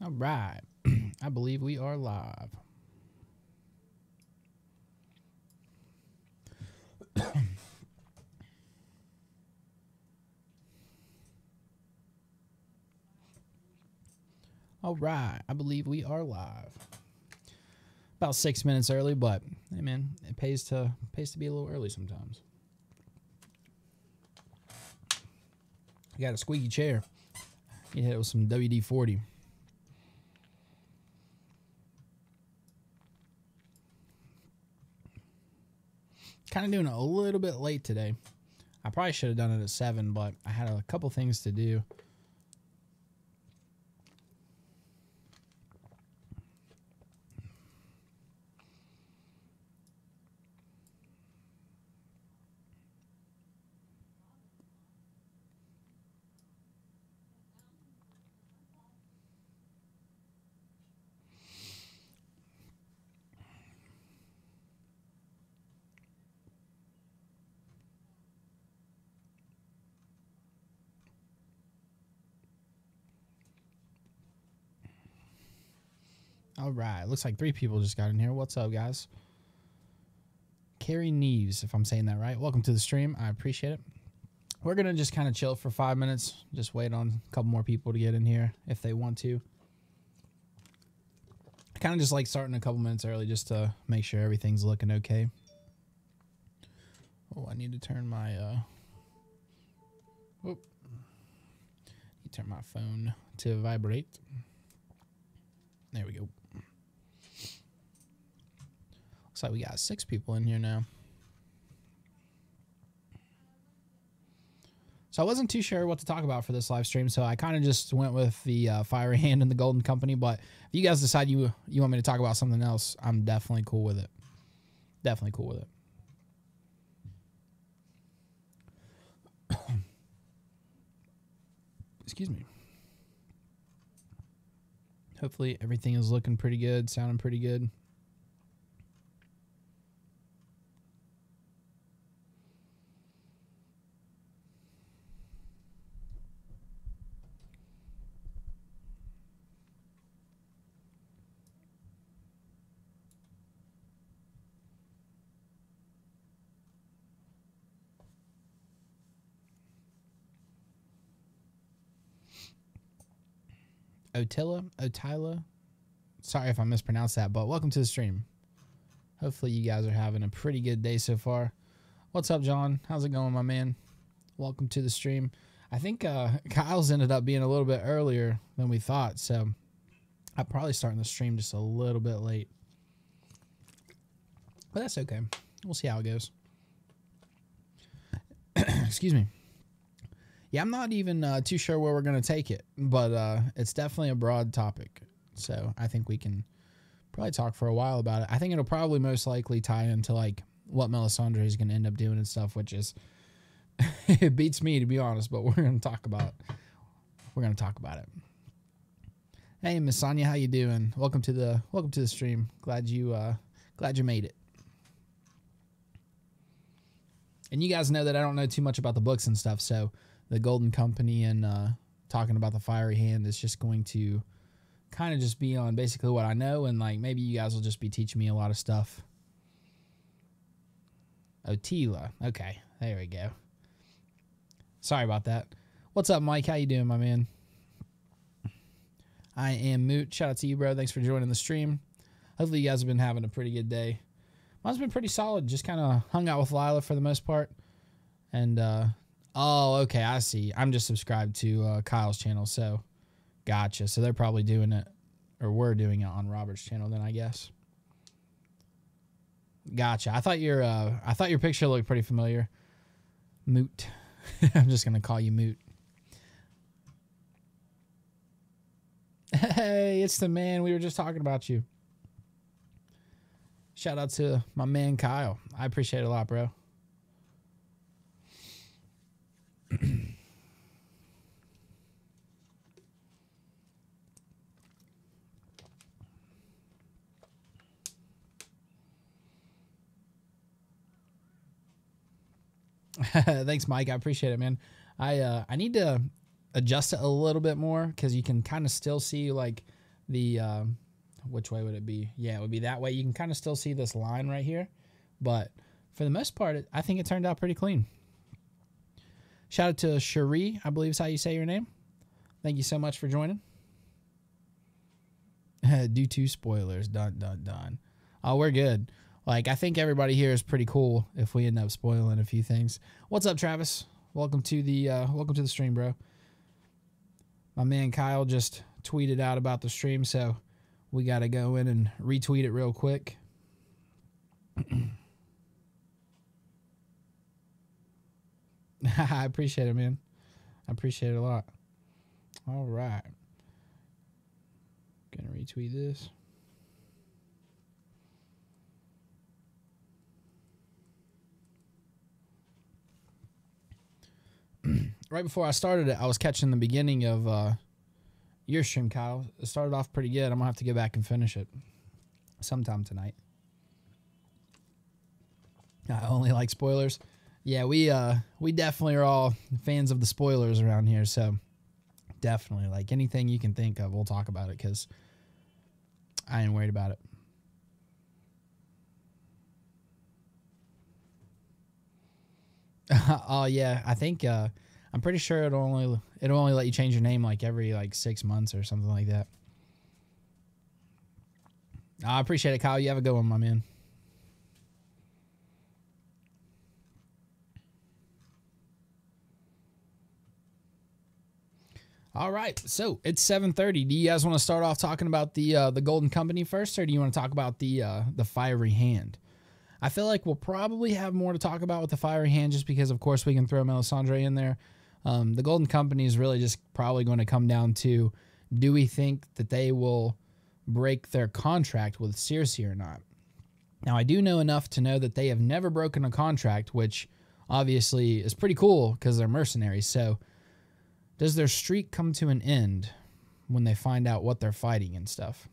All right. I believe we are live. All right. I believe we are live. About 6 minutes early, but hey man, it pays to be a little early sometimes. I got a squeaky chair. You hit it with some WD-40. Kind of doing it a little bit late today. I probably should have done it at 7, but I had a couple things to do. All right, looks like 3 people just got in here. What's up, guys? Carrie Neves, if I'm saying that right. Welcome to the stream. I appreciate it. We're going to just kind of chill for 5 minutes. Just wait on a couple more people to get in here if they want to. I kind of just like starting a couple minutes early just to make sure everything's looking okay. Oh, I need to turn my... Whoop. You turn my phone to vibrate. There we go. Looks like we got 6 people in here now. So I wasn't too sure what to talk about for this live stream, so I kind of just went with the Fiery Hand and the Golden Company. But if you guys decide you want me to talk about something else, I'm definitely cool with it. Definitely cool with it. Excuse me. Hopefully everything is looking pretty good, sounding pretty good. Otila. Sorry if I mispronounced that, but welcome to the stream. Hopefully you guys are having a pretty good day so far. What's up, John? How's it going, my man? Welcome to the stream. I think Kyle's ended up being a little bit earlier than we thought, so I'm probably starting the stream just a little bit late. But that's okay. We'll see how it goes. Excuse me. Yeah, I'm not even too sure where we're going to take it, but it's definitely a broad topic. So I think we can probably talk for a while about it. I think it'll probably most likely tie into like what Melisandre is going to end up doing and stuff, which is, it beats me to be honest, but we're going to talk about it. We're going to talk about it. Hey, Miss Sonia, how you doing? Welcome to the stream. Glad you made it. And you guys know that I don't know too much about the books and stuff, so the Golden Company and talking about the Fiery Hand is just going to kind of just be on basically what I know, and like maybe you guys will just be teaching me a lot of stuff. Otila. Okay, there we go. Sorry about that. What's up, Mike? How you doing, my man? I am Moot. Shout out to you, bro. Thanks for joining the stream. Hopefully you guys have been having a pretty good day. Mine's been pretty solid. Just kind of hung out with Lila for the most part. And, oh, okay, I see. I'm just subscribed to Kyle's channel, so gotcha. So they're probably doing it, or we're doing it on Robert's channel then, I guess. Gotcha. I thought your picture looked pretty familiar. Moot. I'm just gonna call you Moot. Hey, it's the man. We were just talking about you. Shout out to my man Kyle. I appreciate it a lot, bro. Thanks, Mike. I appreciate it, man. I need to adjust it a little bit more because you can kind of still see like the, which way would it be? Yeah, it would be that way. You can kind of still see this line right here. But for the most part, I think it turned out pretty clean. Shout out to Cherie, I believe is how you say your name. Thank you so much for joining. Due to spoilers. Dun, dun, dun. Oh, we're good. Like, I think everybody here is pretty cool if we end up spoiling a few things. What's up, Travis? Welcome to the stream, bro. My man Kyle just tweeted out about the stream, so we got to go in and retweet it real quick. I appreciate it, man. I appreciate it a lot. All right. Gonna retweet this. Right before I started it, I was catching the beginning of your stream, Kyle. It started off pretty good. I'm gonna have to go back and finish it sometime tonight. I only like spoilers. Yeah, we definitely are all fans of the spoilers around here, so definitely, like, anything you can think of, we'll talk about it, because I ain't worried about it. Oh yeah, I think I'm pretty sure it'll only let you change your name like every 6 months or something like that. I appreciate it, Kyle. You have a good one, my man. All right, so it's 7:30. Do you guys want to start off talking about the Golden Company first, or do you want to talk about the Fiery Hand? I feel like we'll probably have more to talk about with the Fiery Hand, just because, of course, we can throw Melisandre in there. The Golden Company is really just probably going to come down to, do we think that they will break their contract with Cersei or not? Now, I do know enough to know that they have never broken a contract, which obviously is pretty cool because they're mercenaries. So does their streak come to an end when they find out what they're fighting and stuff?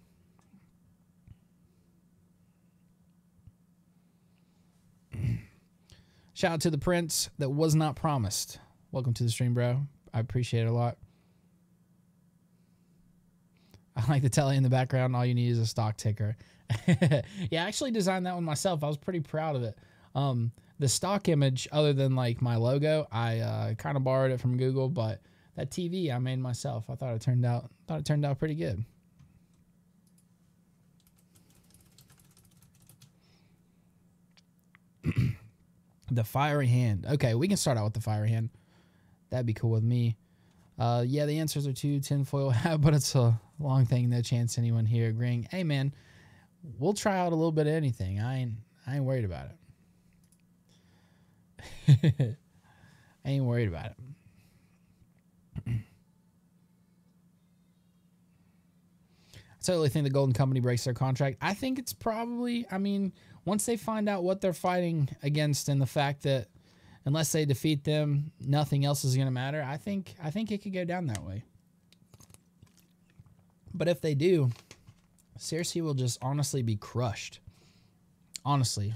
Shout out to the prince that was not promised. Welcome to the stream, bro. I appreciate it a lot. I like the telly in the background. All you need is a stock ticker. Yeah, I actually designed that one myself. I was pretty proud of it. The stock image, other than like my logo, I kind of borrowed it from Google, but that TV I made myself. I thought it turned out pretty good. The Fiery Hand. Okay, we can start out with the Fiery Hand. That'd be cool with me. Yeah, the answers are 2 tinfoil hat, but it's a long thing. No chance anyone here agreeing. Hey, man, we'll try out a little bit of anything. I ain't worried about it. I ain't worried about it. I totally think the Golden Company breaks their contract. I think it's probably, I mean, once they find out what they're fighting against and the fact that unless they defeat them, nothing else is going to matter, I think it could go down that way. But if they do, Cersei will just honestly be crushed. Honestly.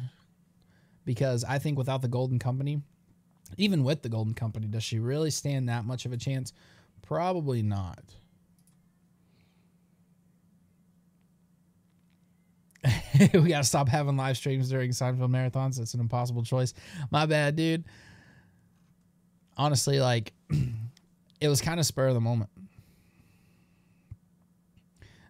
Because I think without the Golden Company, even with the Golden Company, does she really stand that much of a chance? Probably not. We gotta stop having live streams during Seinfeld marathons. It's an impossible choice. My bad, dude. Honestly, like, it was kind of spur of the moment.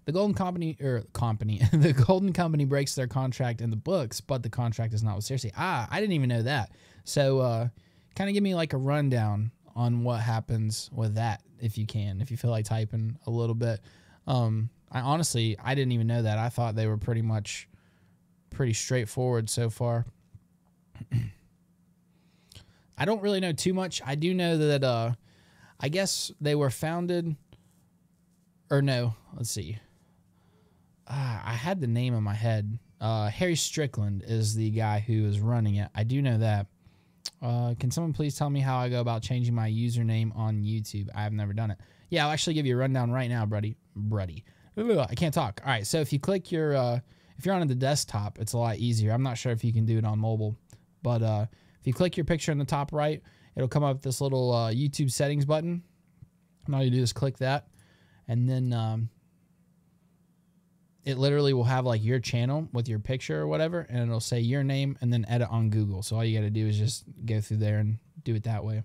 The Golden Company, the Golden Company breaks their contract in the books, but the contract is not with Cersei. I didn't even know that. So, kind of give me like a rundown on what happens with that, if you can, if you feel like typing a little bit. I didn't even know that. I thought they were pretty straightforward so far. I don't really know too much. I do know that, I guess they were founded, or no, let's see. I had the name in my head. Harry Strickland is the guy who is running it. I do know that. Can someone please tell me how I go about changing my username on YouTube? I have never done it. Yeah, I'll actually give you a rundown right now, buddy. I can't talk. All right, so if you click your, if you're on the desktop, it's a lot easier. I'm not sure if you can do it on mobile, but if you click your picture in the top right, it'll come up with this little YouTube settings button. And all you do is click that, and then it literally will have like your channel with your picture or whatever, and it'll say your name and then edit on Google. So all you got to do is just go through there and do it that way.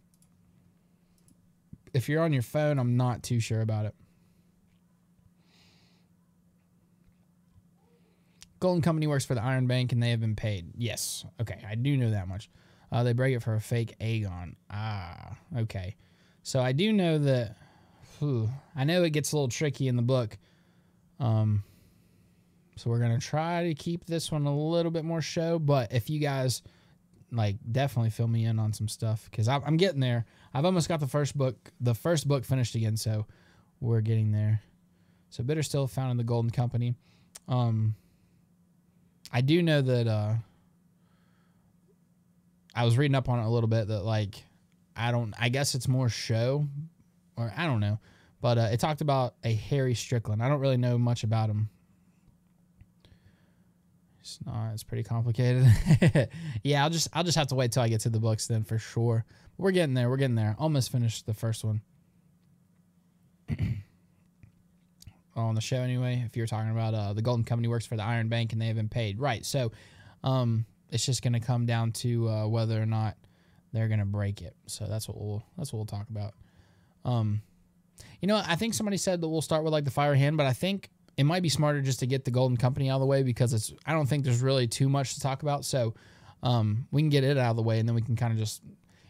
If you're on your phone, I'm not too sure about it. Golden Company works for the Iron Bank and they have been paid. Yes. Okay, I do know that much. They break it for a fake Aegon. Ah, okay. So I do know that. I know it gets a little tricky in the book. So we're going to try to keep this one a little bit more show. But if you guys, like, definitely fill me in on some stuff. Because I'm getting there. I've almost got the first book finished again. So we're getting there. So Bitter still found in the Golden Company. I do know that I was reading up on it a little bit that, like, I guess it's more show. Or I don't know. But it talked about a Harry Strickland. I don't really know much about him. It's pretty complicated. Yeah, I'll just have to wait till I get to the books then for sure. We're getting there. We're getting there. Almost finished the first one. On the show anyway, if you're talking about the Golden Company works for the Iron Bank and they have been paid. Right. So it's just going to come down to whether or not they're going to break it. So that's what we'll talk about. You know, I think somebody said that we'll start with like the Fire Hand, but I think it might be smarter just to get the Golden Company out of the way because I don't think there's really too much to talk about. So we can get it out of the way and then we can kind of just,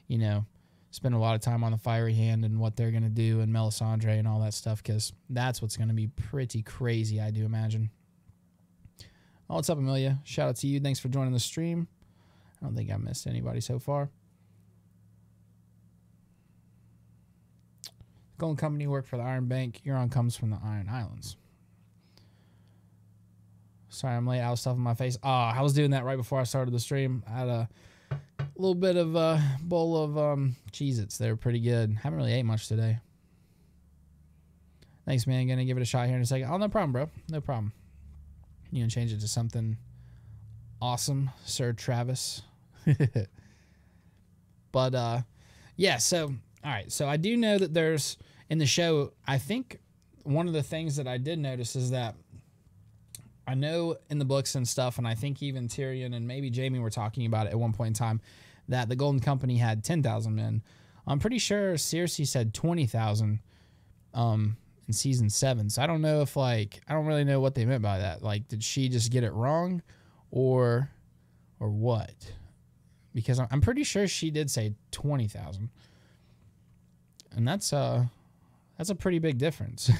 you know, spend a lot of time on the Fiery Hand and what they're going to do and Melisandre and all that stuff because that's what's going to be pretty crazy, I do imagine. Oh, what's up, Amelia? Shout out to you. Thanks for joining the stream. I don't think I missed anybody so far. Golden Company worked for the Iron Bank. Euron comes from the Iron Islands. Sorry, I'm late. I was stuffing my face. Oh, I was doing that right before I started the stream. I had a little bit of a bowl of Cheez-Its. They were pretty good. Haven't really ate much today. Thanks, man. Gonna give it a shot here in a second. Oh, no problem, bro. No problem. You can change it to something awesome, Sir Travis. But, yeah, so, all right. So I do know that there's, in the show, I think one of the things that I did notice is that I know in the books and stuff, and I think even Tyrion and maybe Jaime were talking about it at one point in time, that the Golden Company had 10,000 men. I'm pretty sure Cersei said 20,000 in season 7. So I don't know if, like, I don't really know what they meant by that. Like, did she just get it wrong or what? Because I'm pretty sure she did say 20,000. And that's a pretty big difference.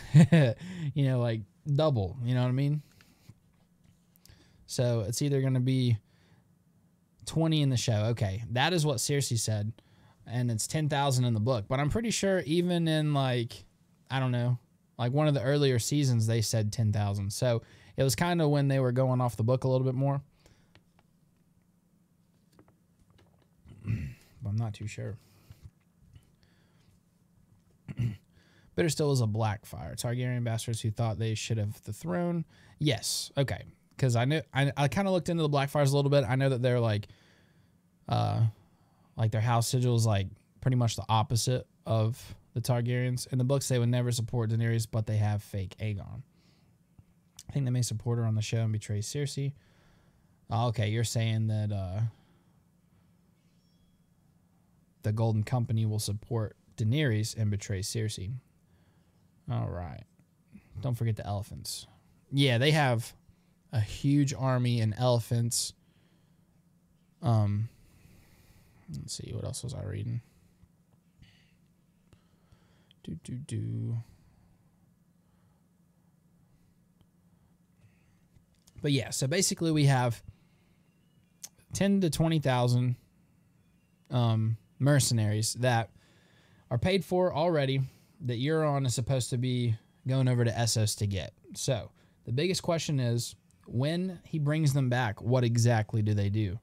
You know, like double, you know what I mean? So it's either going to be 20 in the show. Okay, that is what Cersei said, and it's 10,000 in the book. But I'm pretty sure even in, like, I don't know, like one of the earlier seasons, they said 10,000. So it was kind of when they were going off the book a little bit more. But I'm not too sure. Bitter still is a Blackfire. Targaryen bastards who thought they should have the throne. Yes. Okay. Because I kind of looked into the Blackfires a little bit. I know that they're like their house sigil is like pretty much the opposite of the Targaryens. In the books, they would never support Daenerys, but they have fake Aegon. I think they may support her on the show and betray Cersei. Oh, okay, you're saying that the Golden Company will support Daenerys and betray Cersei. All right. Don't forget the elephants. Yeah, they have a huge army and elephants. Let's see, what else was I reading? But yeah, so basically we have 10 to 20,000 mercenaries that are paid for already that Euron is supposed to be going over to Essos to get. So the biggest question is, when he brings them back, what exactly do they do?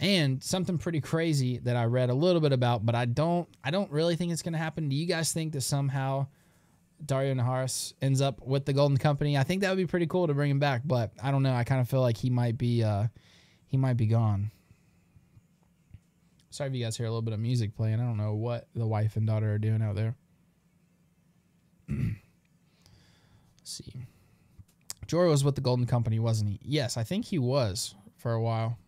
And something pretty crazy that I read a little bit about, but I don't really think it's going to happen. Do you guys think that somehow Dario Naharis ends up with the Golden Company? I think that would be pretty cool to bring him back, but I don't know. I kind of feel like he might be gone. Sorry if you guys hear a little bit of music playing. I don't know what the wife and daughter are doing out there. Let's see. Jorah was with the Golden Company, wasn't he? Yes, I think he was for a while.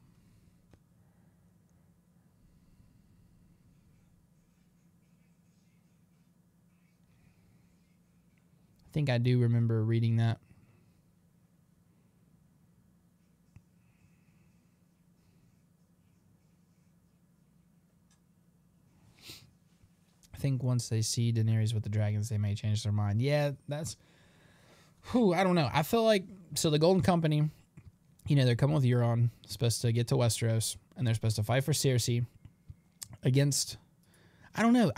I think I do remember reading that. I think once they see Daenerys with the dragons, they may change their mind. Yeah, that's... Whew, I don't know. I feel like... So the Golden Company, you know, they're coming with Euron, supposed to get to Westeros, and they're supposed to fight for Cersei against... I don't know.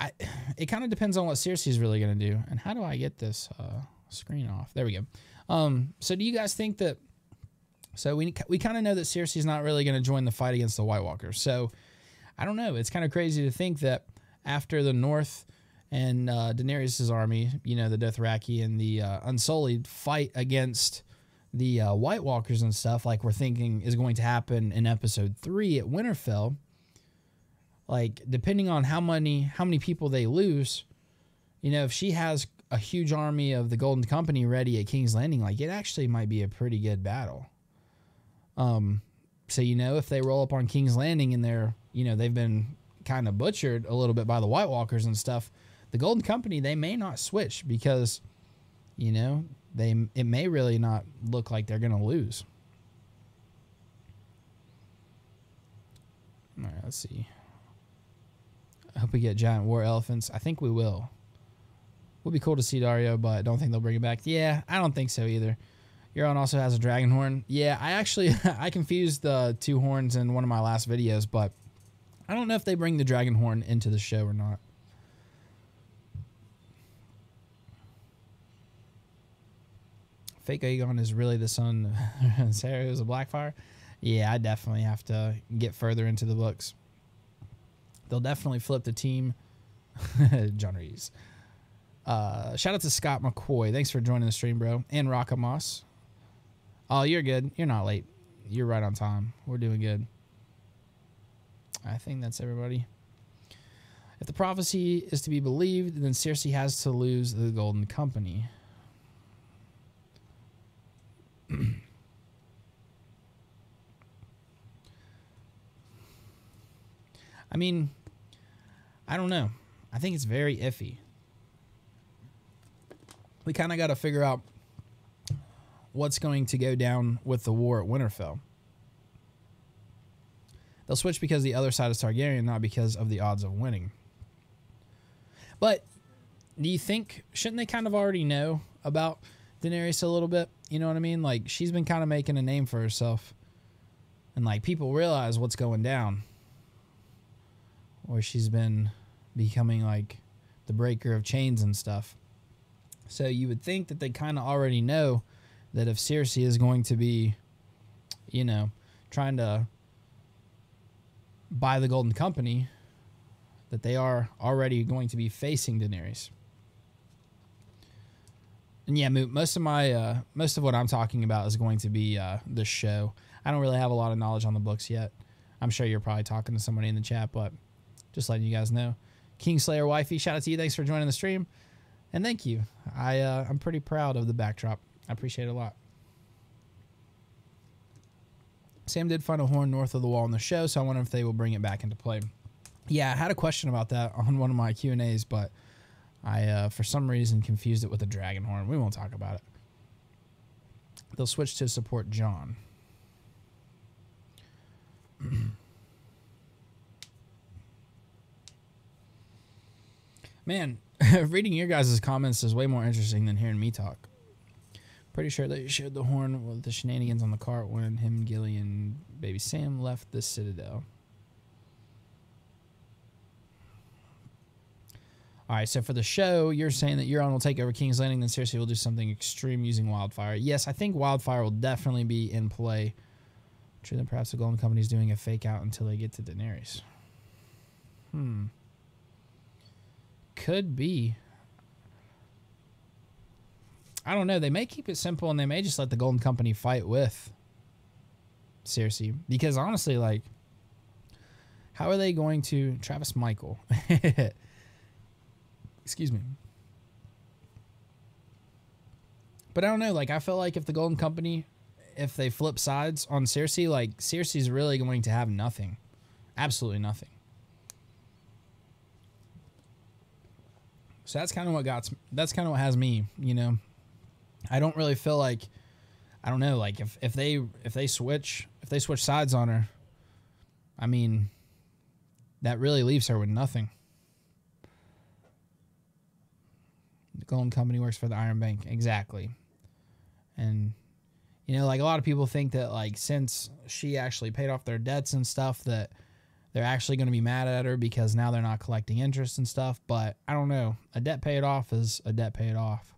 It kind of depends on what Cersei's really going to do. And how do I get this screen off? There we go. So do you guys think that... So we kind of know that Cersei's not really going to join the fight against the White Walkers. So I don't know. It's kind of crazy to think that after the North and Daenerys' army, you know, the Dothraki and the Unsullied fight against the White Walkers and stuff, like we're thinking is going to happen in episode 3 at Winterfell. Like, depending on how many people they lose, you know, if she has a huge army of the Golden Company ready at King's Landing, like, it actually might be a pretty good battle. So, you know, if they roll up on King's Landing and they're, you know, they've been kind of butchered a little bit by the White Walkers and stuff, the Golden Company, they may not switch because, you know, it may really not look like they're going to lose. All right, let's see. I hope we get giant war elephants. I think we will. Would be cool to see Dario, but I don't think they'll bring it back. Yeah, I don't think so either. Euron also has a dragon horn. Yeah, I confused the 2 horns in one of my last videos, but I don't know if they bring the dragon horn into the show or not. Fake Aegon is really the son of Sarah who's a Blackfire? Yeah, I definitely have to get further into the books. They'll definitely flip the team. John Reeves. Shout out to Scott McCoy. Thanks for joining the stream, bro. And Rockamos. Oh, you're good. You're not late. You're right on time. We're doing good. I think that's everybody. If the prophecy is to be believed, then Cersei has to lose the Golden Company. I mean, I don't know. I think it's very iffy. We kind of got to figure out what's going to go down with the war at Winterfell. They'll switch because the other side is Targaryen, not because of the odds of winning. But do you think, shouldn't they kind of already know about Daenerys a little bit? You know what I mean? Like, she's been kind of making a name for herself. And, like, people realize what's going down. Or she's been becoming, like, the breaker of chains and stuff. So you would think that they kind of already know that if Cersei is going to be, you know, trying to buy the Golden Company, that they are already going to be facing Daenerys. And yeah, most of what I'm talking about is going to be the show. I don't really have a lot of knowledge on the books yet. I'm sure you're probably talking to somebody in the chat, but just letting you guys know. Kingslayer Wifey, shout out to you. Thanks for joining the stream. And thank you. I'm pretty proud of the backdrop. I appreciate it a lot. Sam did find a horn north of the wall in the show, so I wonder if they will bring it back into play. Yeah, I had a question about that on one of my Q&As, but I, for some reason, confused it with a dragon horn. We won't talk about it. They'll switch to support Jon. Man, reading your guys' comments is way more interesting than hearing me talk. Pretty sure that you shared the horn with the shenanigans on the cart when him, Gilly, and baby Sam left the Citadel. All right, so for the show, you're saying that Euron will take over King's Landing, then Cersei will do something extreme using wildfire. Yes, I think wildfire will definitely be in play. True, then perhaps the Golden Company is doing a fake out until they get to Daenerys. Could be. I don't know. They may keep it simple and they may just let the Golden Company fight with Cersei. Because honestly, like, how are they going to... Travis Michael. Excuse me. But I don't know. Like, I feel like if the Golden Company, if they flip sides on Cersei, like, Cersei's really going to have nothing. Absolutely nothing. So that's kind of what has me, you know. I don't really feel like, I don't know, like if they switch sides on her, I mean, that really leaves her with nothing. The Golden Company works for the Iron Bank. Exactly. And, you know, like, a lot of people think that, like, since she actually paid off their debts and stuff, that they're actually going to be mad at her because now they're not collecting interest and stuff. But I don't know. A debt paid off is a debt paid off.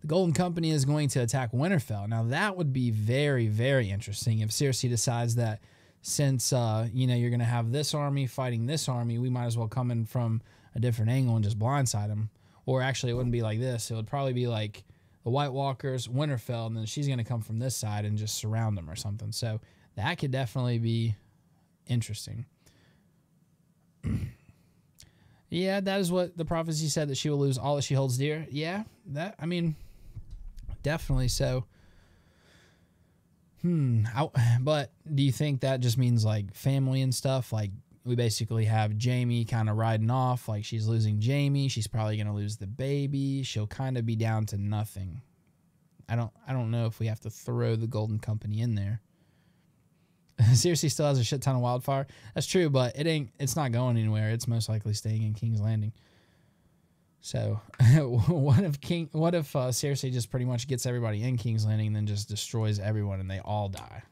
The Golden Company is going to attack Winterfell. Now, that would be very, very interesting if Cersei decides that since, you know, you're going to have this army fighting this army, we might as well come in from a different angle and just blindside them. Or actually, it wouldn't be like this. It would probably be like the White Walkers, Winterfell, and then she's going to come from this side and just surround them or something. So that could definitely be interesting. Yeah, that is what the prophecy said, that she will lose all that she holds dear. Yeah, that, I mean, definitely so. But do you think that just means, like, family and stuff? Like, we basically have Jaime kind of riding off, like, she's losing Jaime. She's probably going to lose the baby. She'll kind of be down to nothing. I don't know if we have to throw the Golden Company in there. Cersei still has a shit ton of wildfire. That's true, but it's not going anywhere. It's most likely staying in King's Landing. So what if Cersei just pretty much gets everybody in King's Landing and then just destroys everyone and they all die?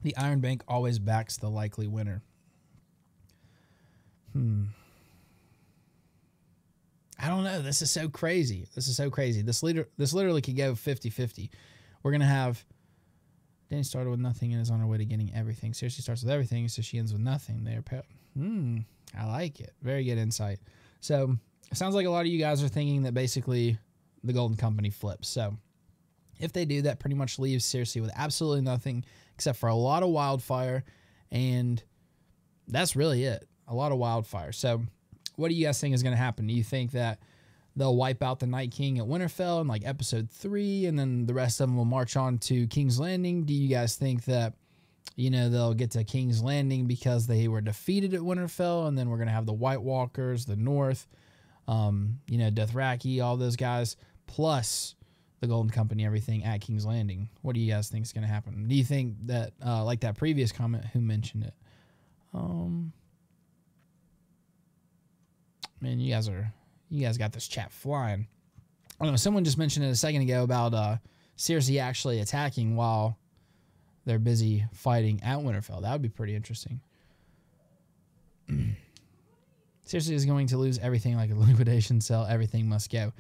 The Iron Bank always backs the likely winner. I don't know. This is so crazy. This literally could go 50-50. We're going to have Dany started with nothing and is on her way to getting everything. Cersei starts with everything, so she ends with nothing. I like it. Very good insight. So it sounds like a lot of you guys are thinking that basically the Golden Company flips. So if they do, that pretty much leaves Cersei with absolutely nothing except for a lot of wildfire, and that's really it. A lot of wildfire. So what do you guys think is going to happen? Do you think that they'll wipe out the Night King at Winterfell in, like, episode 3, and then the rest of them will march on to King's Landing? Do you guys think that, you know, they'll get to King's Landing because they were defeated at Winterfell, and then we're going to have the White Walkers, the North, you know, Dothraki, all those guys, plus the Golden Company, everything at King's Landing? What do you guys think is going to happen? Do you think that, like that previous comment, who mentioned it? Man, you guys got this chat flying. I don't know, someone just mentioned it a second ago about Cersei actually attacking while they're busy fighting at Winterfell. That would be pretty interesting. Cersei is going to lose everything like a liquidation sale. Everything must go.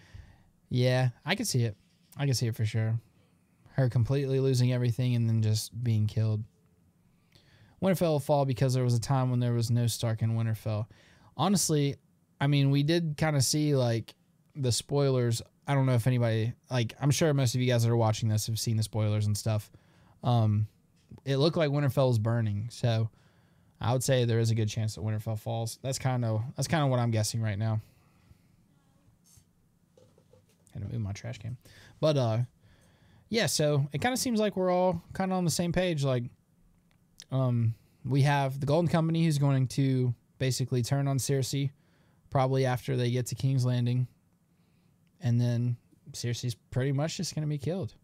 Yeah, I can see it. I can see it for sure. Her completely losing everything and then just being killed. Winterfell will fall because there was a time when there was no Stark in Winterfell. Honestly, I mean, we did kind of see, like, the spoilers. I don't know if anybody, like, I'm sure most of you guys that are watching this have seen the spoilers and stuff. It looked like Winterfell was burning, so I would say there is a good chance that Winterfell falls. That's kind of what I'm guessing right now. Had to move my trash can. But, yeah, so it kind of seems like we're all kind of on the same page. Like, we have the Golden Company who's going to basically turn on Cersei probably after they get to King's Landing. And then Cersei's pretty much just going to be killed.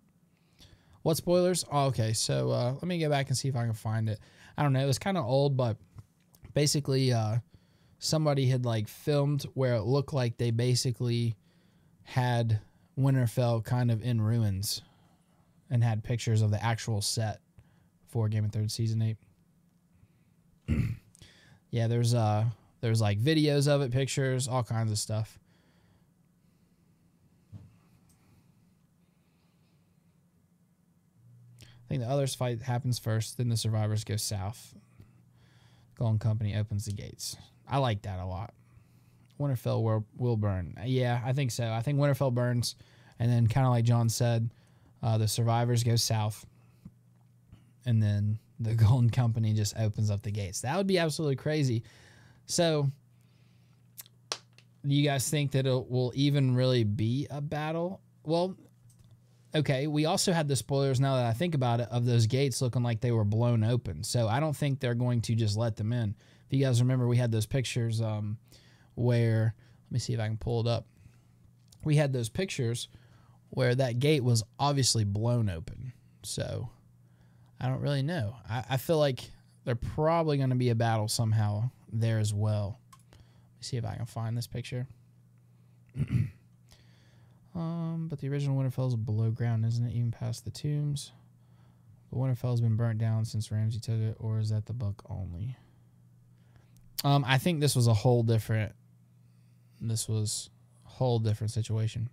What spoilers? Oh, okay, so let me go back and see if I can find it. I don't know. It was kind of old, but basically somebody had, like, filmed where it looked like they basically had Winterfell kind of in ruins and had pictures of the actual set for Game of Thrones Season 8. Yeah, there's like videos of it, pictures, all kinds of stuff. I think the others fight happens first, then the survivors go south. Golden Company opens the gates. I like that a lot. Winterfell will burn. Yeah, I think so. I think Winterfell burns, and then kind of like John said, the survivors go south, and then the Golden Company just opens up the gates. That would be absolutely crazy. So, Do you guys think that it will even really be a battle? Well, okay, we also had the spoilers, now that I think about it, of those gates looking like they were blown open. So I don't think they're going to just let them in. If you guys remember, we had those pictures where, let me see if I can pull it up. We had those pictures where that gate was obviously blown open. So I don't really know. I feel like they're probably going to be a battle somehow there as well. Let me see if I can find this picture. But the original Winterfell is below ground, isn't it? Even past the tombs. But Winterfell's been burnt down since Ramsay took it, or is that the book only? I think this was a whole different. This was a whole different situation.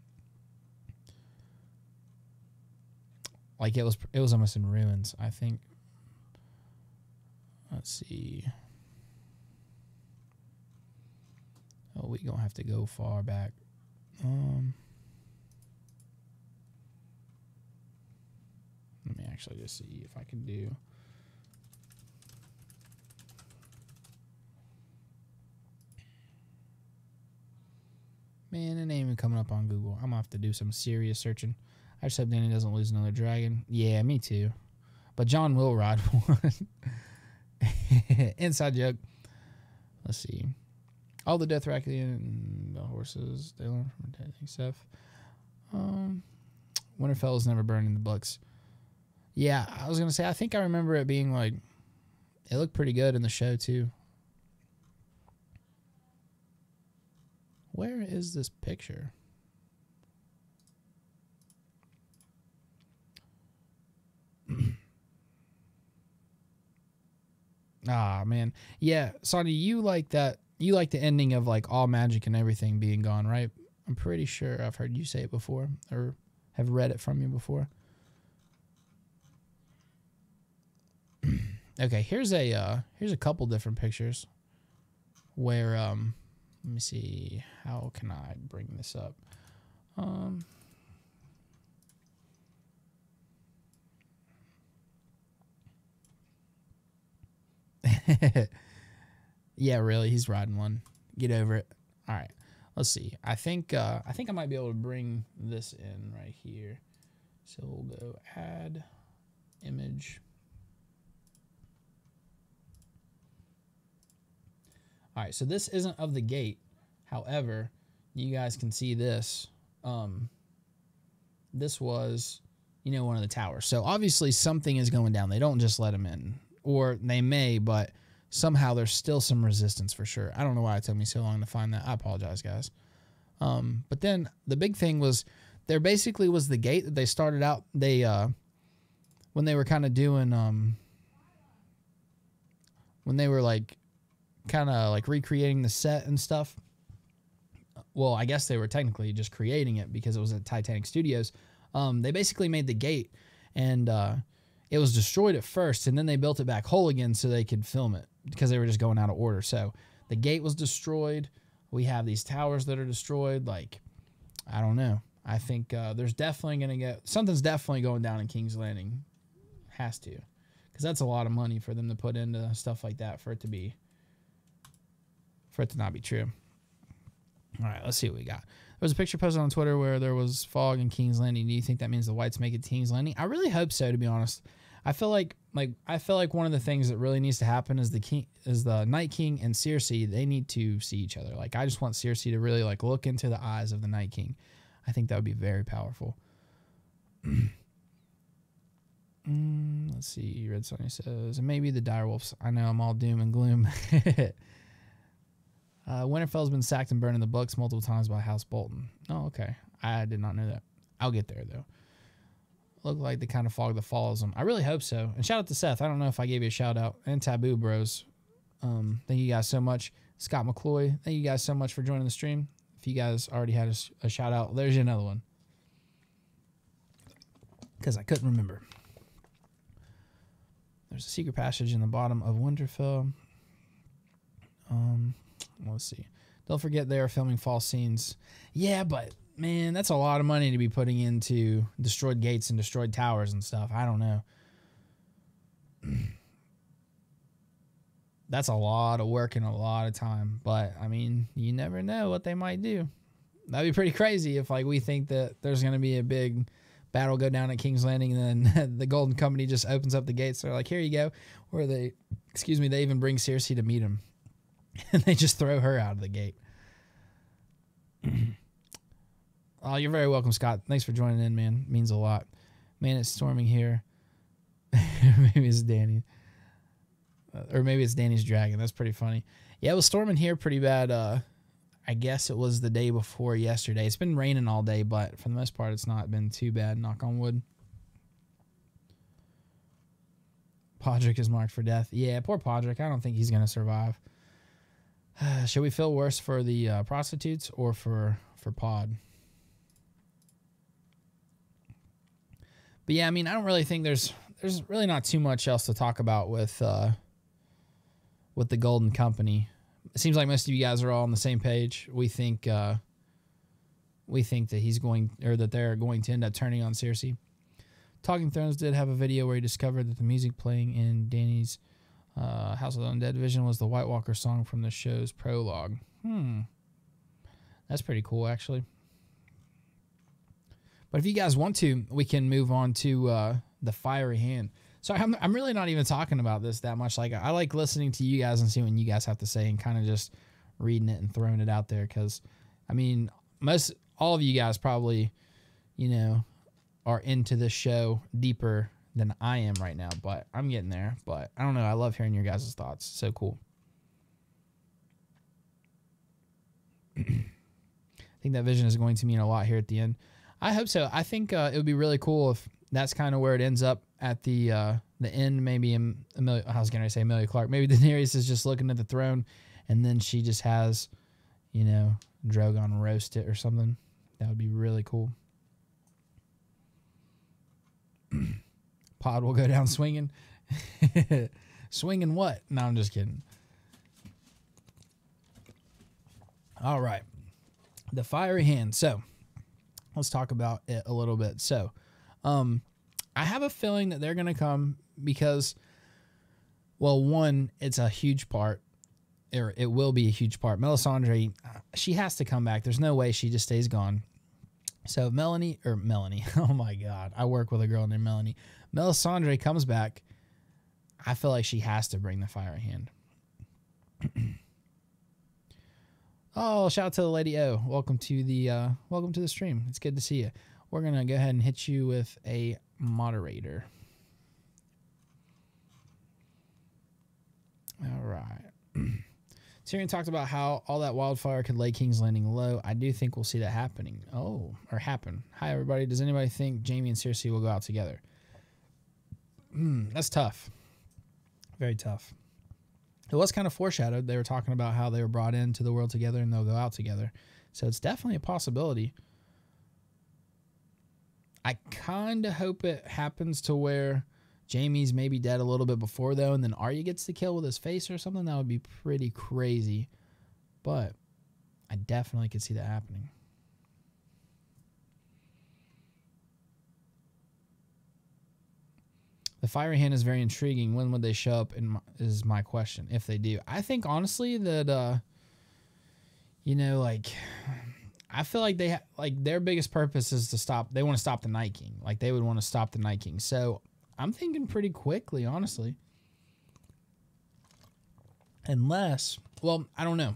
Like it was almost in ruins, I think. Let's see. Oh, we gonna have to go far back. Let me actually just see if I can do. Man, it ain't even coming up on Google. I'm gonna have to do some serious searching. I just hope Danny doesn't lose another dragon. Yeah, me too. But John will ride one. Inside joke. Let's see. All the Dothraki and the horses, they learn from attacking stuff. Winterfell is never burned in the books. Yeah, I was going to say, I think I remember it being like, it looked pretty good in the show too. Where is this picture? Ah, man. Yeah, Sonny, you like that. You like the ending of like all magic and everything being gone, right? I'm pretty sure I've heard you say it before or have read it from you before. Okay, here's a couple different pictures where let me see, how can I bring this up? Yeah, really, he's riding one. Get over it. All right, let's see. I think I might be able to bring this in right here. So we'll go add image. All right, so this isn't of the gate. However, you guys can see this. This was, one of the towers. So obviously something is going down. They don't just let them in. Or they may, but somehow there's still some resistance for sure. I don't know why it took me so long to find that. I apologize, guys. But then the big thing was there basically was the gate that they started out. They when they were kind of doing when they were like kind of like recreating the set and stuff. Well, I guess they were technically just creating it because it was at Titanic Studios. They basically made the gate and it was destroyed at first, and then they built it back whole again so they could film it because they were just going out of order. So the gate was destroyed. We have these towers that are destroyed. Like, I don't know. I think there's definitely going to get... Something's definitely going down in King's Landing. Has to. Because that's a lot of money for them to put into stuff like that for it to be... For it to not be true. All right, let's see what we got. There was a picture posted on Twitter where there was fog in King's Landing. Do you think that means the Whites make it to King's Landing? I really hope so, to be honest. I feel like one of the things that really needs to happen is the Night King and Cersei. They need to see each other. Like, I just want Cersei to really like look into the eyes of the Night King. I think that would be very powerful. Let's see. Red Sonny says maybe the direwolves. I know I'm all doom and gloom. Winterfell's been sacked and burned in the books multiple times by House Bolton. Oh, okay. I did not know that. I'll get there, though. Look like the kind of fog that follows them. I really hope so. And shout out to Seth. I don't know if I gave you a shout out. And Taboo Bros. Thank you guys so much. Scott McCloy, thank you guys so much for joining the stream. If you guys already had a shout out, there's another one. Because I couldn't remember. There's a secret passage in the bottom of Winterfell. Let's see. Don't forget they are filming false scenes. Yeah, but man, that's a lot of money to be putting into destroyed gates and destroyed towers and stuff. I don't know. that's a lot of work and a lot of time. But I mean, you never know what they might do. That'd be pretty crazy if like we think that there's going to be a big battle go down at King's Landing, and then the Golden Company just opens up the gates. They're like, here you go. Or they even bring Cersei to meet him. And they just throw her out of the gate. Oh, you're very welcome, Scott. Thanks for joining in, man. It means a lot. Man, it's storming here. Maybe it's Danny. Or maybe it's Danny's dragon. That's pretty funny. Yeah, it was storming here pretty bad. I guess it was the day before yesterday. It's been raining all day, but for the most part, it's not been too bad. Knock on wood. Podrick is marked for death. Yeah, poor Podrick. I don't think he's going to survive. Should we feel worse for the prostitutes or for Pod? But yeah, I mean, I don't really think there's really not too much else to talk about with the Golden Company. It seems like most of you guys are all on the same page. We think that that they're going to end up turning on Cersei. Talking Thrones did have a video where he discovered that the music playing in Dany's House of the Undead Vision was the White Walker song from the show's prologue. That's pretty cool, actually. But if you guys want to, we can move on to the Fiery Hand. So I'm really not even talking about this that much. Like, I like listening to you guys and seeing what you guys have to say and kind of just reading it and throwing it out there. Because, I mean, all of you guys probably, are into this show deeper than I am right now. But I'm getting there. But I don't know. I love hearing your guys' thoughts. So cool. I think that vision is going to mean a lot here at the end. I hope so. I think it would be really cool if that's kind of where it ends up at the end. Maybe I was going to say Emilia Clarke. Maybe Daenerys is just looking at the throne, and then she just has, Drogon roast it or something. That would be really cool. Pod will go down swinging. Swinging what? No, I'm just kidding. All right. The Fiery Hand. So, let's talk about it a little bit. So, I have a feeling that they're going to come because, well, one, it's a huge part, or it will be a huge part. Melisandre, she has to come back. There's no way she just stays gone. So Melanie, oh my God, I work with a girl named Melanie. Melisandre comes back. I feel like she has to bring the Fiery Hand. Oh, shout out to the Lady O. Welcome to the stream. It's good to see you. We're going to go ahead and hit you with a moderator. All right. Tyrion talked about how all that wildfire could lay King's Landing low. I do think we'll see that happening. Happen. Hi, everybody. Does anybody think Jaime and Cersei will go out together? That's tough. Very tough. It was kind of foreshadowed. They were talking about how they were brought into the world together and they'll go out together. So it's definitely a possibility. I kind of hope it happens to where Jaime's maybe dead a little bit before, though, and then Arya gets the kill with his face or something. That would be pretty crazy. But I definitely could see that happening. The Fiery Hand is very intriguing. When would they show up is my question, if they do. I think, honestly, that, I feel like their biggest purpose is to stop. They want to stop the Night King. Like, they would want to stop the Night King. So I'm thinking pretty quickly, honestly. Unless, well, I don't know.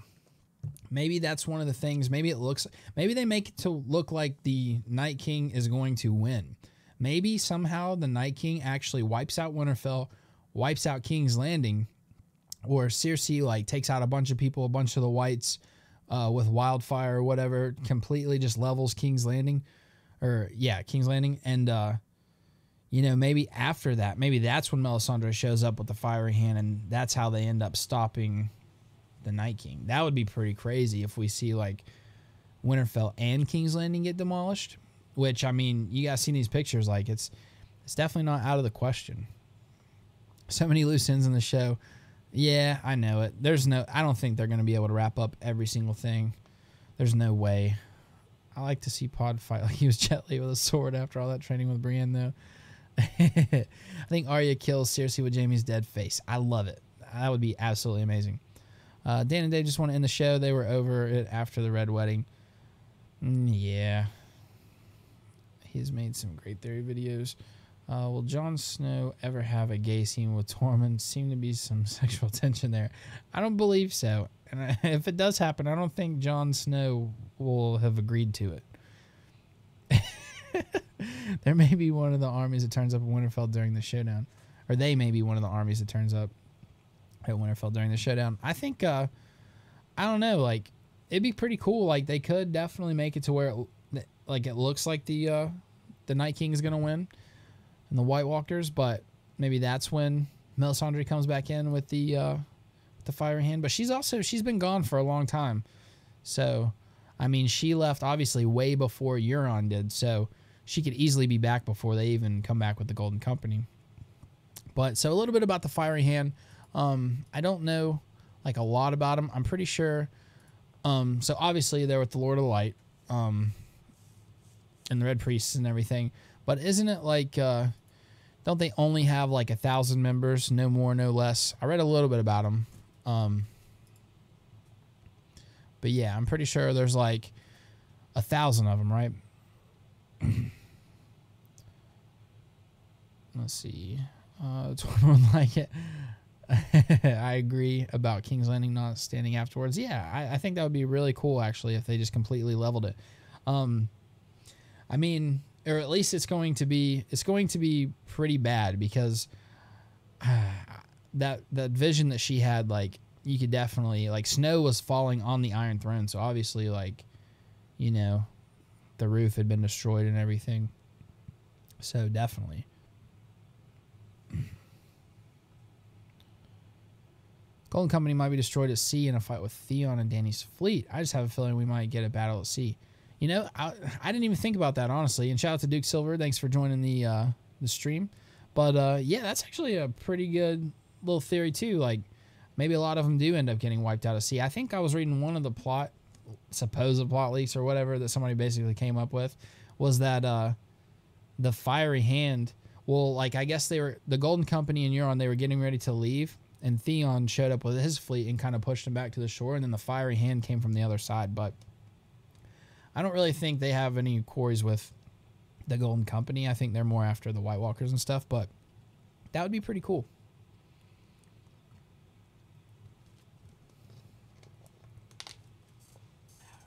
Maybe that's one of the things. Maybe they make it to look like the Night King is going to win. Maybe somehow the Night King actually wipes out Winterfell, wipes out King's Landing, or Cersei takes out a bunch of people, a bunch of the whites with wildfire or whatever, completely just levels King's Landing. King's Landing. And, maybe after that, maybe that's when Melisandre shows up with the Fiery Hand, and that's how they end up stopping the Night King. That would be pretty crazy if we see, Winterfell and King's Landing get demolished. Which, I mean, you guys seen these pictures, it's definitely not out of the question. So many loose ends in the show. Yeah, I know it. I don't think they're going to be able to wrap up every single thing. There's no way. I like to see Pod fight like he was Jet Li with a sword after all that training with Brienne, though. I think Arya kills Cersei with Jaime's dead face. I love it. That would be absolutely amazing. Dan and Dave just want to end the show. They were over it after the Red Wedding. Yeah. He's made some great theory videos. Will Jon Snow ever have a gay scene with Tormund? Seem to be some sexual tension there. I don't believe so. And if it does happen, I don't think Jon Snow will have agreed to it. There may be one of the armies that turns up in Winterfell during the showdown. Or they may be one of the armies that turns up at Winterfell during the showdown. I think, I don't know, like, it'd be pretty cool. Like, they could definitely make it to where, it looks like the Night King is going to win and the White Walkers, but maybe that's when Melisandre comes back in with the Fiery Hand. But she's been gone for a long time. So, I mean, she left, obviously, way before Euron did, so she could easily be back before they even come back with the Golden Company. But, so a little bit about the Fiery Hand. I don't know, like, a lot about them. I'm pretty sure, so obviously they're with the Lord of the Light, and the Red Priests and everything. But isn't it like, don't they only have, like, 1,000 members? No more, no less. I read a little bit about them. But, yeah, I'm pretty sure there's, like, 1,000 of them, right? Let's see. Tormund like it. I agree about King's Landing not standing afterwards. Yeah, I think that would be really cool, actually, if they just completely leveled it. I mean, or at least it's going to be pretty bad, because that vision that she had, like, you could definitely, like, snow was falling on the Iron Throne, so obviously, like, you know, the roof had been destroyed and everything. So definitely. Golden Company might be destroyed at sea in a fight with Theon and Dany's fleet. I just have a feeling we might get a battle at sea. You know, I didn't even think about that, honestly. And shout out to Duke Silver. Thanks for joining the stream. But, yeah, that's actually a pretty good little theory, too. Like, maybe a lot of them do end up getting wiped out at sea. I think I was reading one of the supposed plot leaks or whatever that somebody basically came up with, was that the Fiery Hand, well, like, I guess the Golden Company and Euron, they were getting ready to leave, and Theon showed up with his fleet and kind of pushed him back to the shore, and then the Fiery Hand came from the other side. But I don't really think they have any quarries with the Golden Company. I think they're more after the White Walkers and stuff, but that would be pretty cool.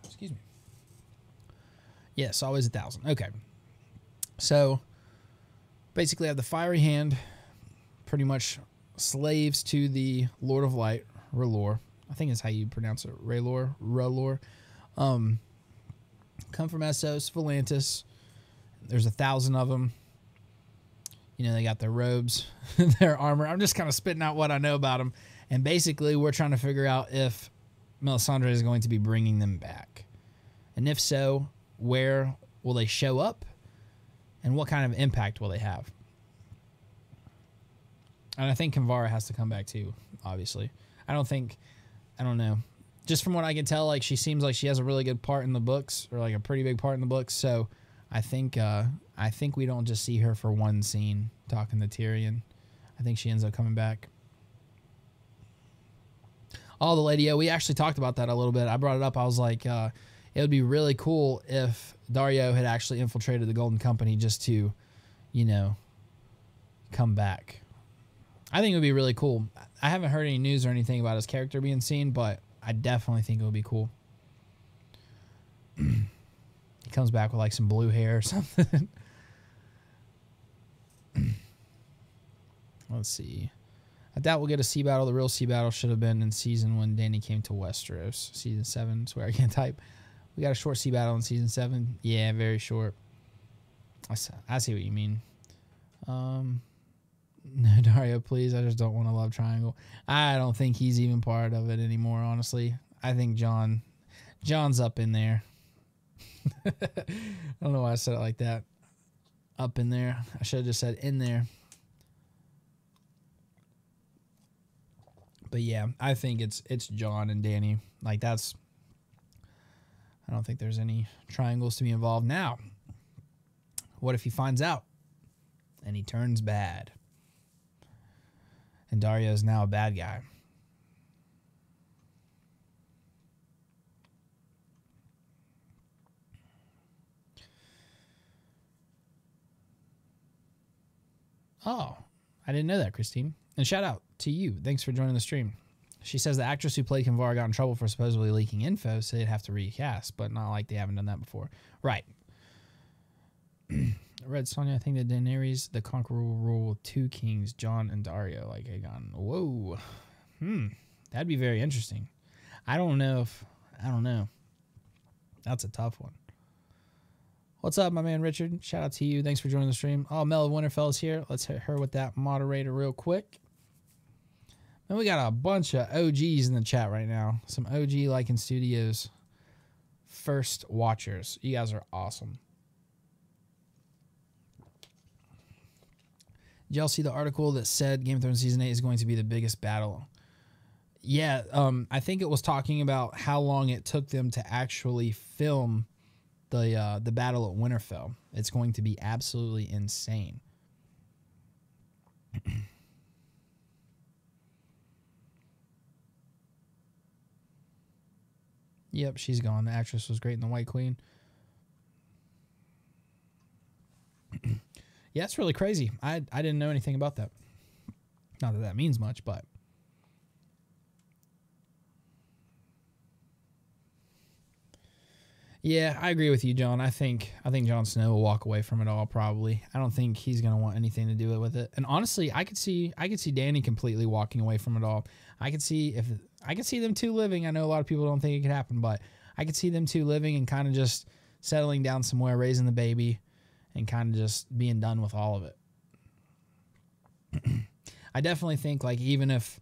Excuse me. Yes, always 1,000. Okay. So, basically I have the Fiery Hand, pretty much slaves to the Lord of Light, R'hllor. I think is how you pronounce it, R'hllor. Come from Essos, Volantis. There's 1,000 of them. You know, they got their robes, their armor. I'm just kind of spitting out what I know about them. And basically, we're trying to figure out if Melisandre is going to be bringing them back. And if so, where will they show up? And what kind of impact will they have? And I think Kinvara has to come back too, obviously. I don't know. Just from what I can tell, like, she seems like she has a really good part in the books, or like a pretty big part in the books. So I think we don't just see her for one scene talking to Tyrion. I think she ends up coming back. Oh, the Lady O. We actually talked about that a little bit. I brought it up. I was like, it would be really cool if Daario had actually infiltrated the Golden Company just to, you know, come back. I think it would be really cool. I haven't heard any news or anything about his character being seen, but I definitely think it would be cool. He comes back with like some blue hair or something. Let's see. I doubt we'll get a sea battle. The real sea battle should have been in season when Dany came to Westeros. Season 7. Swear I can't type. We got a short sea battle in season 7. Yeah, very short. I see what you mean. No, Daario, please. I just don't want a love triangle. I don't think he's even part of it anymore, honestly. I think John's up in there. I don't know why I said it like that. Up in there. I should have just said in there. But yeah, I think it's Jon and Dany. Like, that's... I don't think there's any triangles to be involved. Now, what if he finds out and he turns bad? And Daario is now a bad guy. Oh, I didn't know that, Christine. And shout out to you. Thanks for joining the stream. She says the actress who played Kinvara got in trouble for supposedly leaking info, so they'd have to recast, but not like they haven't done that before. Right. Red Sonja, I think that Daenerys, the Conqueror, will rule with 2 kings, Jon and Dario, like Aegon. Whoa. That'd be very interesting. I don't know. That's a tough one. What's up, my man Richard? Shout out to you. Thanks for joining the stream. Oh, Mel of Winterfell is here. Let's hit her with that moderator real quick. And we got a bunch of OGs in the chat right now. Some OG Lycan Studios first watchers. You guys are awesome. Did y'all see the article that said Game of Thrones Season 8 is going to be the biggest battle? Yeah, I think it was talking about how long it took them to actually film the battle at Winterfell. It's going to be absolutely insane. Yep, she's gone. The actress was great in The White Queen. Yeah, it's really crazy. I didn't know anything about that. Not that that means much, but... Yeah, I agree with you, John. I think Jon Snow will walk away from it all, probably. I don't think he's going to want anything to do with it. And honestly, I could see Dany completely walking away from it all. I could see them two living. I know a lot of people don't think it could happen, but I could see them two living and kind of just settling down somewhere, raising the baby, and kind of just being done with all of it. I definitely think, like, even if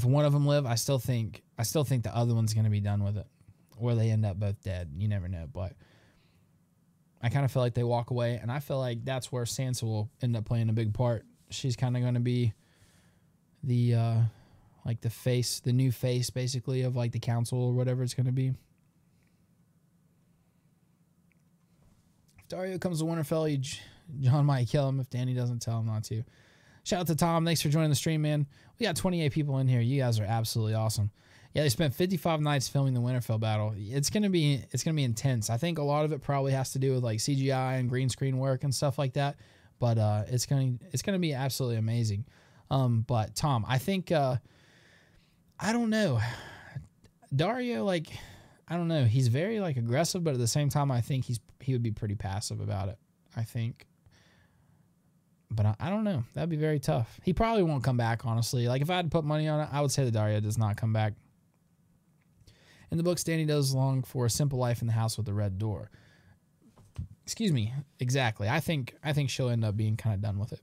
one of them live, I still think the other one's going to be done with it. Or they end up both dead. You never know. But I kind of feel like they walk away, and I feel like that's where Sansa will end up playing a big part. She's kind of going to be the like the face, the new face, basically, of like the council or whatever it's going to be. If Dario comes to Winterfell, Jon might kill him if Dany doesn't tell him not to. Shout out to Tom. Thanks for joining the stream, man. We got 28 people in here. You guys are absolutely awesome. Yeah, they spent 55 nights filming the Winterfell battle. It's gonna be intense. I think a lot of it probably has to do with like CGI and green screen work and stuff like that. But it's gonna be absolutely amazing. But Tom, I think I don't know. Dario, like, I don't know. He's very like aggressive, but at the same time, I think he would be pretty passive about it. I think. But I don't know. That'd be very tough. He probably won't come back, honestly. Like, if I had to put money on it, I would say that Dario does not come back. In the books, Dany does long for a simple life in the house with the red door. Excuse me. Exactly. I think she'll end up being kind of done with it.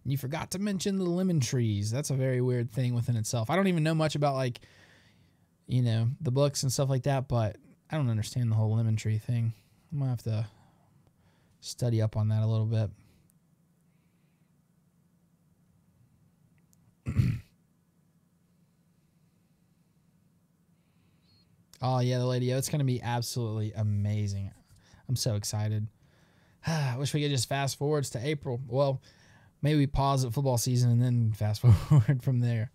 And you forgot to mention the lemon trees. That's a very weird thing within itself. I don't even know much about, like, you know, the books and stuff like that, but I don't understand the whole lemon tree thing. I'm going to have to study up on that a little bit. Oh, yeah, the Lady O. It's going to be absolutely amazing. I'm so excited. I wish we could just fast forwards to April. Well, maybe we pause at football season and then fast forward from there.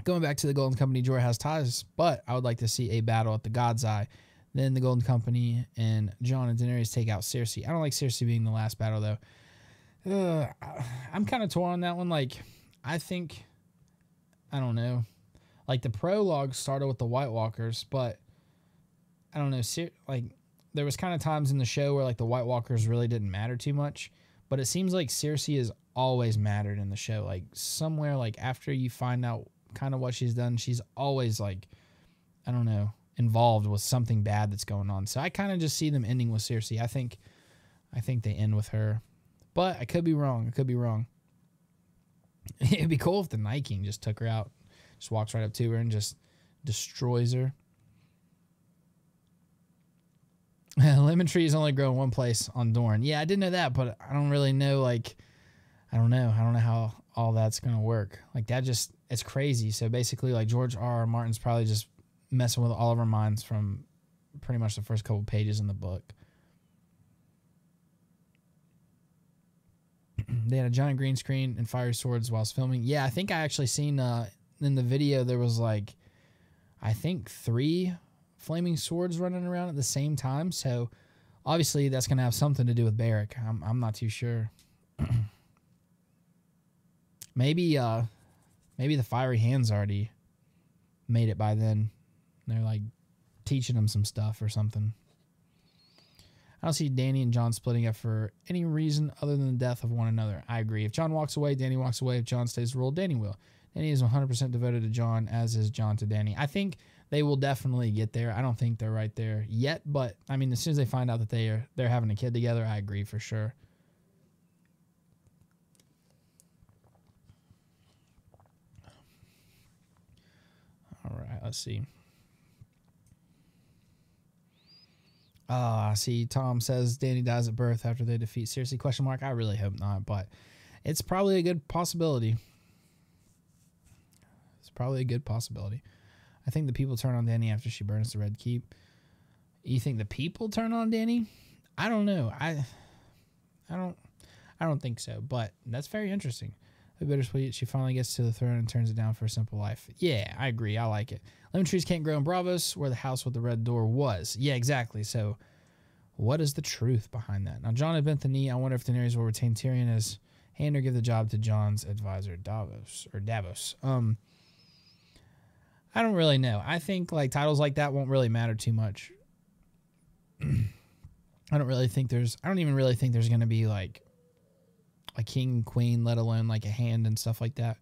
Going back to the Golden Company, Jorah has ties, but I would like to see a battle at the God's Eye. Then the Golden Company and Jon and Daenerys take out Cersei. I don't like Cersei being the last battle, though. I'm kind of torn on that one. Like, I don't know. Like, the prologue started with the White Walkers, but I don't know. Like, there was kind of times in the show where, like, the White Walkers really didn't matter too much, but it seems like Cersei has always mattered in the show. Like, somewhere, like, after you find out kind of what she's done, she's always, like, I don't know, involved with something bad that's going on. So I kind of just see them ending with Cersei. I think they end with her, but I could be wrong. It'd be cool if the Night King just took her out. Just walks right up to her and just destroys her. Lemon trees only grow in one place on Dorne. Yeah, I didn't know that, but I don't really know, like, I don't know how all that's going to work. Like, that just, it's crazy. So basically, like, George R.R. Martin's probably just messing with all of our minds from pretty much the first couple pages in the book. They had a giant green screen and fiery swords whilst filming. Yeah, I think I actually seen in the video there was, like, I think 3 flaming swords running around at the same time. So obviously that's going to have something to do with Beric. I'm not too sure. Maybe the fiery hands already made it by then. They're like teaching him some stuff or something. I don't see Dany and Jon splitting up for any reason other than the death of one another. I agree. If Jon walks away, Dany walks away. If Jon stays ruled, Dany will. Dany is 100% devoted to Jon, as is Jon to Dany. I think they will definitely get there. I don't think they're right there yet, but I mean, as soon as they find out that they're having a kid together, I agree for sure. All right, let's see. I see Tom says Dany dies at birth after they defeat Cersei, question mark. I really hope not, but it's probably a good possibility. It's probably a good possibility. I think the people turn on Dany after she burns the Red Keep. You think the people turn on Dany? I don't know. I don't think so, but that's very interesting. The bittersweet, she finally gets to the throne and turns it down for a simple life. Yeah, I agree. I like it. Lemon trees can't grow in Bravos, where the house with the red door was. Yeah, exactly. So, what is the truth behind that? Now, Jon had bent the knee. I wonder if Daenerys will retain Tyrion as hand or give the job to Jon's advisor, Davos. I don't really know. I think like titles like that won't really matter too much. I don't even really think there's going to be like a king and queen, let alone like a hand and stuff like that.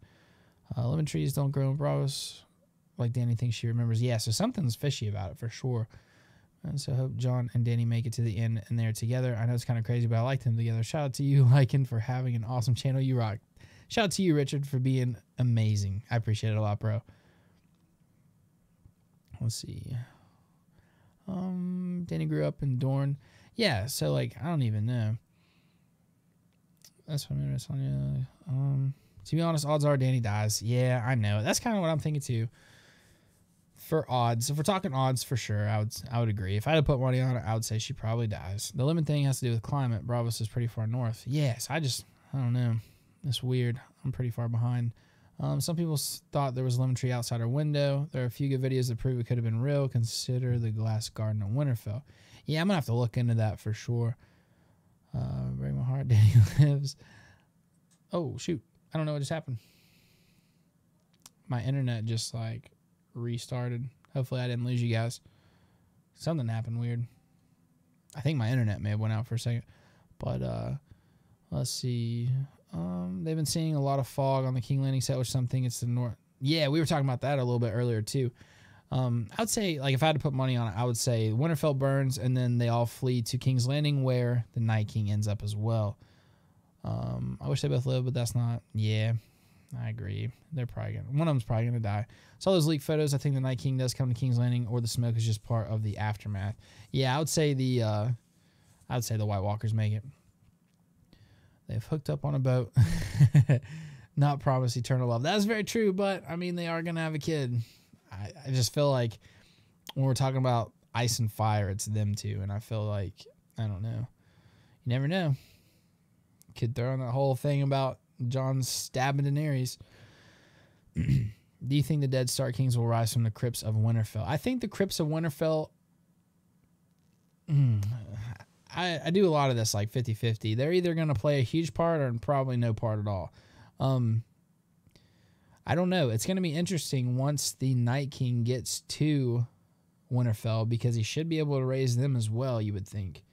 Lemon trees don't grow in Bravos, like Dany thinks she remembers. Yeah, so something's fishy about it for sure. And so I hope Jon and Dany make it to the end and they're together. I know it's kind of crazy, but I like them together. Shout out to you, Lycan, for having an awesome channel. You rock. Shout out to you, Richard, for being amazing. I appreciate it a lot, bro. Let's see. Dany grew up in Dorne. Yeah, so like I don't even know. That's what I'm interested in. To be honest, odds are Dany dies. Yeah, I know. That's kind of what I'm thinking too. For odds, if we're talking odds, for sure, I would agree. If I had to put money on it, I would say she probably dies. The lemon thing has to do with climate. Bravos is pretty far north. Yes, I don't know. It's weird. I'm pretty far behind. Some people thought there was a lemon tree outside our window. There are a few good videos that prove it could have been real. Consider the glass garden of Winterfell. Yeah, I'm gonna have to look into that for sure. Break my heart, Dany lives. Oh, shoot. I don't know what just happened. My internet just, like, restarted. Hopefully I didn't lose you guys. Something happened weird. I think my internet may have went out for a second. But, let's see. They've been seeing a lot of fog on the King Landing set, which some think it's the north. Yeah, we were talking about that a little bit earlier, too. I would say, like, if I had to put money on it, I would say Winterfell burns, and then they all flee to King's Landing, where the Night King ends up as well. I wish they both lived, but that's not. Yeah, I agree. They're probably gonna. One of them's probably gonna die. Saw those leaked photos. I think the Night King does come to King's Landing, or the smoke is just part of the aftermath. Yeah, I would say the White Walkers make it. They've hooked up on a boat. Not promise eternal love. That's very true, but I mean they are gonna have a kid. I just feel like when we're talking about ice and fire, it's them two. And I feel like, I don't know. You never know. Could throw in that whole thing about Jon stabbing Daenerys. Do you think the dead Stark Kings will rise from the crypts of Winterfell? I think the crypts of Winterfell, I do a lot of this like 50-50. They're either going to play a huge part or probably no part at all. I don't know. It's going to be interesting once the Night King gets to Winterfell because he should be able to raise them as well, you would think.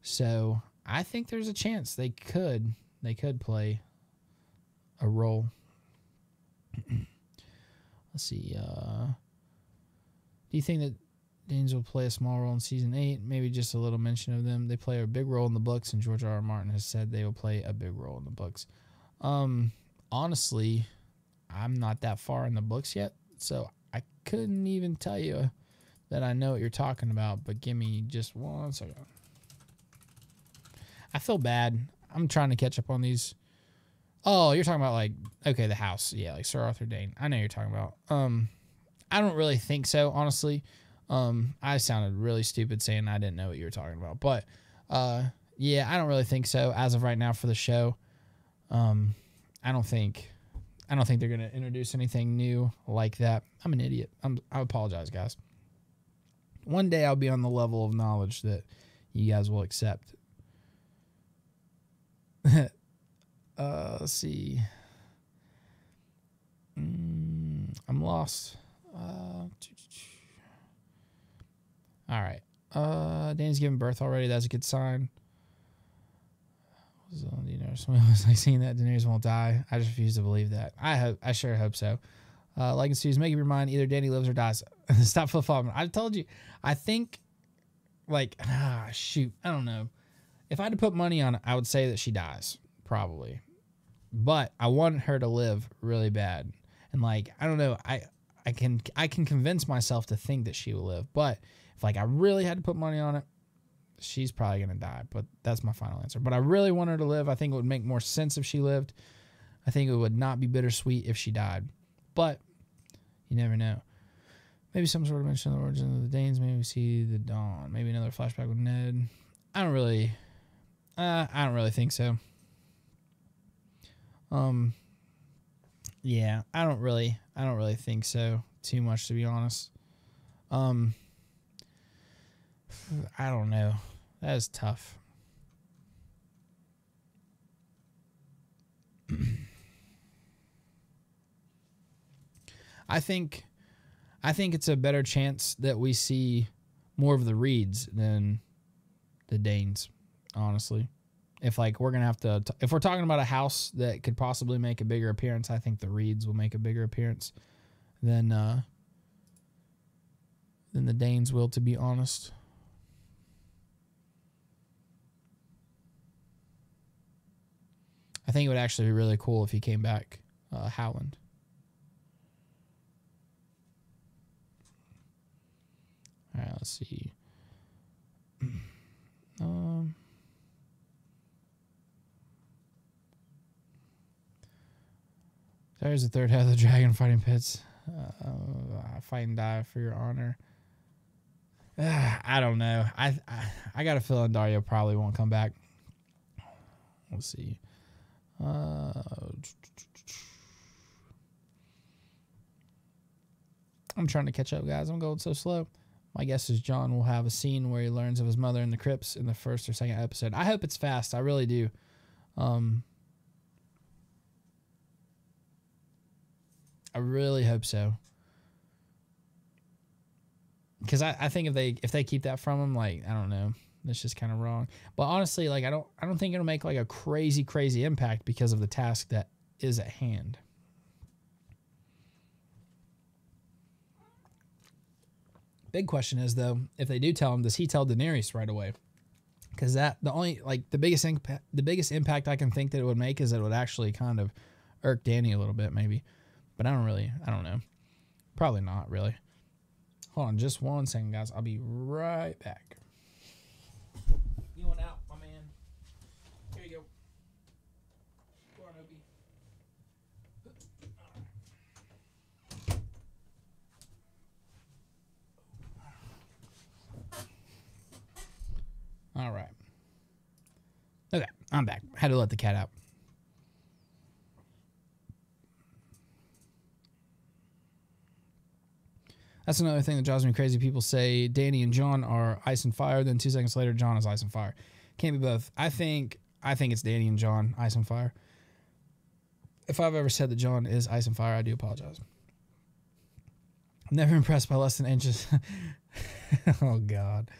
So I think there's a chance they could play a role. Let's see. Do you think that Danes will play a small role in season 8? Maybe just a little mention of them. They play a big role in the books, and George R. R. Martin has said they will play a big role in the books. Honestly, I'm not that far in the books yet, so I couldn't even tell you that I know what you're talking about, but give me just 1 second. I feel bad. I'm trying to catch up on these. Oh, you're talking about, like, okay, the house. Yeah, like Sir Arthur Dayne. I know you're talking about. I don't really think so, honestly. I sounded really stupid saying I didn't know what you were talking about. But, yeah, I don't really think so as of right now for the show. I don't think they're going to introduce anything new like that. I'm an idiot. I apologize, guys. one day I'll be on the level of knowledge that you guys will accept. Let's see. I'm lost. All right. Danny's giving birth already. That's a good sign. Someone was like saying that Daenerys won't die. I just refuse to believe that. I sure hope so. Lycan Studios, make up your mind. Either Danny lives or dies. Stop flip-flopping. I told you. I think, shoot. I don't know. If I had to put money on it, I would say that she dies. Probably. But I want her to live really bad. And, I don't know. I can convince myself to think that she will live. But if, I really had to put money on it, she's probably going to die. But that's my final answer. But I really want her to live. I think it would make more sense if she lived. I think it would not be bittersweet if she died. But you never know. Maybe some sort of mention of the origin of the Danes. Maybe we see the dawn. Maybe another flashback with Ned. I don't really think so. Yeah, I don't really think so too much, to be honest. I don't know. That is tough. I think it's a better chance that we see more of the Reeds than the Danes, honestly. If we're gonna have to, if we're talking about a house that could possibly make a bigger appearance, I think the Reeds will make a bigger appearance than the Danes will, to be honest. I think it would actually be really cool if he came back, Howland. All right, let's see. There's the third head of the dragon fighting pits. Fight and die for your honor. I don't know. I got a feeling Dario probably won't come back. Let's see. I'm trying to catch up, guys. I'm going so slow. My guess is Jon will have a scene where he learns of his mother in the crypts in the first or second episode. I hope it's fast. I really do. I really hope so. Because I think if they keep that from him, I don't know. That's just kind of wrong. But honestly, I don't think it'll make a crazy impact because of the task that is at hand. Big question is, though, if they do tell him, does he tell Daenerys right away? Because the biggest impact I can think that it would make is that it would actually kind of irk Dany a little bit, maybe. But I don't know. Probably not, really. Hold on just 1 second, guys. I'll be right back. You want out, my man? Here you go. Go on, Opie. All right. Okay, I'm back. Had to let the cat out. That's another thing that drives me crazy. People say Dany and Jon are ice and fire. Then 2 seconds later, Jon is ice and fire. Can't be both. I think it's Dany and Jon, ice and fire. If I've ever said that Jon is ice and fire, I do apologize. I'm never impressed by less than inches. Oh, God.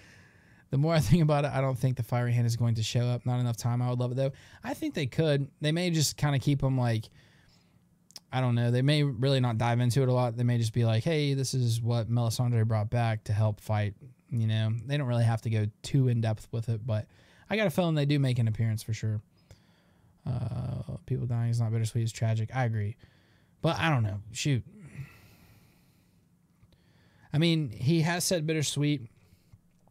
The more I think about it, I don't think the fiery hand is going to show up. Not enough time. I would love it, though. I think they could. They may just kind of keep them I don't know. They may really not dive into it a lot. They may just be like, hey, this is what Melisandre brought back to help fight. They don't really have to go too in-depth with it, but I got a feeling they do make an appearance for sure. People dying is not bittersweet. It's tragic. I agree. But I don't know. Shoot. I mean, he has said bittersweet.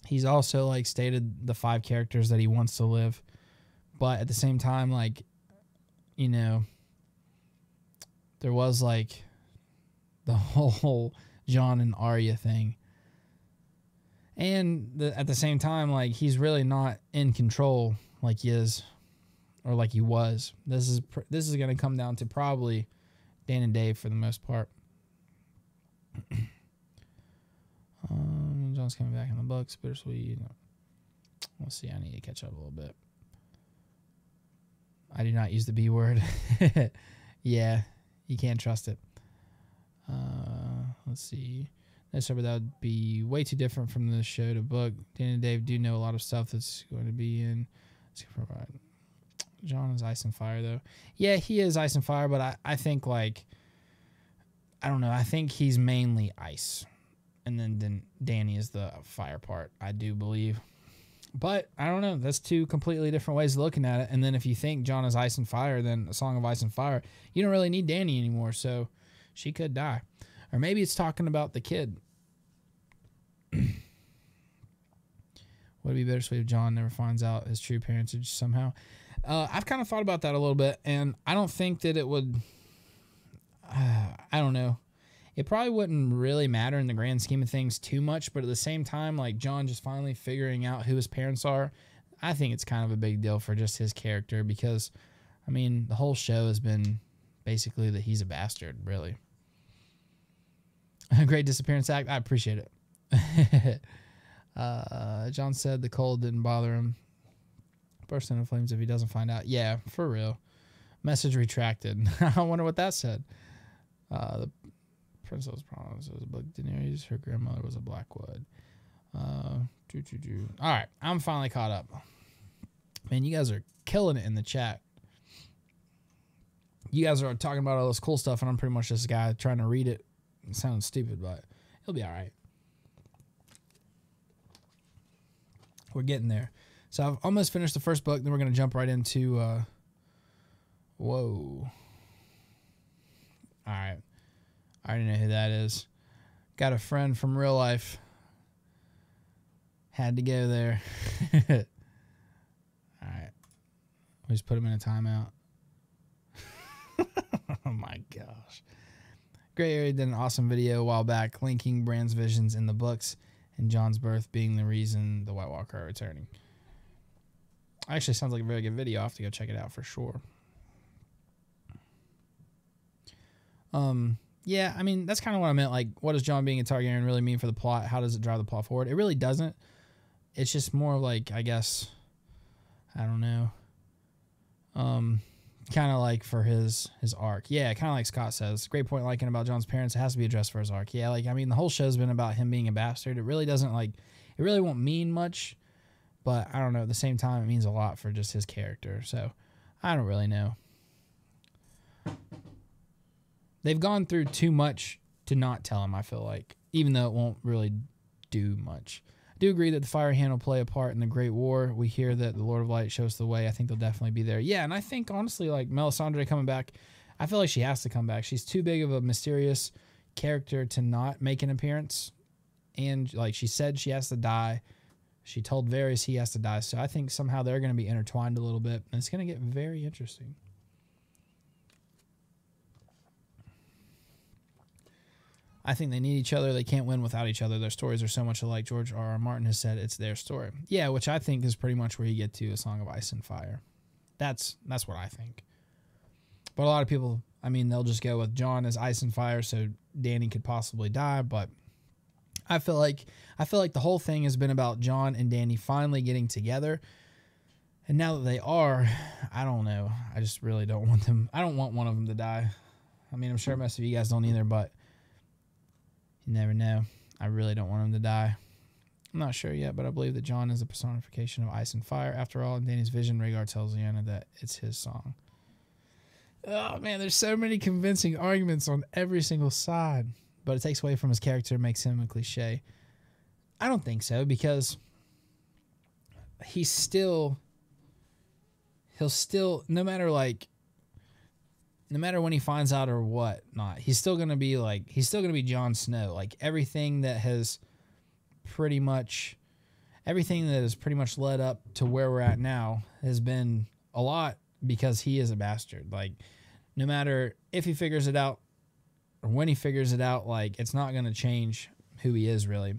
He's also, stated the 5 characters that he wants to live. But at the same time, there was the whole Jon and Arya thing. And at the same time, he's really not in control like he is or like he was. This is going to come down to probably Dan and Dave for the most part. Jon John's coming back in the books. Bittersweet. We'll see. I need to catch up a little bit. I do not use the B word. Yeah, you can't trust it. Let's see. But that would be way too different from the show to book. Dan and Dave do know a lot of stuff that's going to be in. John is ice and fire, though. Yeah, he is ice and fire, but I think, like, I don't know. I think he's mainly ice. And then Danny is the fire part, I do believe. But I don't know. That's two completely different ways of looking at it. And then if you think John is ice and fire, then A Song of Ice and Fire, you don't really need Danny anymore, so she could die. Or maybe it's talking about the kid. Would it be bittersweet if John never finds out his true parentage somehow? I've kind of thought about that a little bit, and I don't think that it would... I don't know. It probably wouldn't really matter in the grand scheme of things too much, but at the same time, like John just finally figuring out who his parents are, I think it's kind of a big deal for just his character because, I mean, the whole show has been basically that he's a bastard, really. A great disappearance act. I appreciate it. John said the cold didn't bother him. Burst into flames if he doesn't find out. Yeah, for real. Message retracted. I wonder what that said. The Princess Promise was a Black Daenerys. Her grandmother was a Blackwood. All right, I'm finally caught up. Man, you guys are killing it in the chat. You guys are talking about all this cool stuff, and I'm pretty much just a guy trying to read it. It sounds stupid, but it'll be all right. We're getting there. So I've almost finished the first book. Then we're going to jump right into... whoa. All right. I already know who that is. Got a friend from real life. Had to go there. All right. We just put him in a timeout. Oh my gosh. Gray Area did an awesome video a while back linking Bran's visions in the books and Jon's birth being the reason the White Walker are returning. Actually, sounds like a very good video. I'll have to go check it out for sure. Yeah, I mean, that's kind of what I meant. Like, what does Jon being a Targaryen really mean for the plot? How does it drive the plot forward? It really doesn't. It's just more like, I guess, I don't know. Kind of like for his arc. Yeah, kind of like Scott says. Great point liking about Jon's parents. It has to be addressed for his arc. Yeah, like, I mean, the whole show's been about him being a bastard. It really doesn't, like, it really won't mean much. But, I don't know, at the same time, it means a lot for just his character. So, I don't really know. They've gone through too much to not tell him, I feel like, even though it won't really do much. I do agree that the Fire Hand will play a part in the Great War. We hear that the Lord of Light shows the way. I think they'll definitely be there. Yeah, and I think, honestly, like, Melisandre coming back, I feel like she has to come back. She's too big of a mysterious character to not make an appearance. And, like, she said she has to die. She told Varys he has to die. So I think somehow they're going to be intertwined a little bit. And it's going to get very interesting. I think they need each other. They can't win without each other. Their stories are so much alike. George R.R. Martin has said it's their story. Yeah, which I think is pretty much where you get to A Song of Ice and Fire. That's what I think. But a lot of people, I mean, they'll just go with Jon as ice and fire so Dany could possibly die. But I feel like the whole thing has been about Jon and Dany finally getting together. And now that they are, I don't know. I just really don't want them. I don't want one of them to die. I mean, I'm sure most of you guys don't either, but you never know. I really don't want him to die. I'm not sure yet, but I believe that Jon is a personification of ice and fire. After all, in Dany's vision, Rhaegar tells Lyanna that it's his song. Oh, man, there's so many convincing arguments on every single side. But it takes away from his character and makes him a cliche. I don't think so, because he'll still, no matter when he finds out or what not, he's still going to be Jon Snow. Like, everything that has pretty much led up to where we're at now has been a lot because he is a bastard. Like, no matter if he figures it out or when he figures it out, like, it's not going to change who he is really,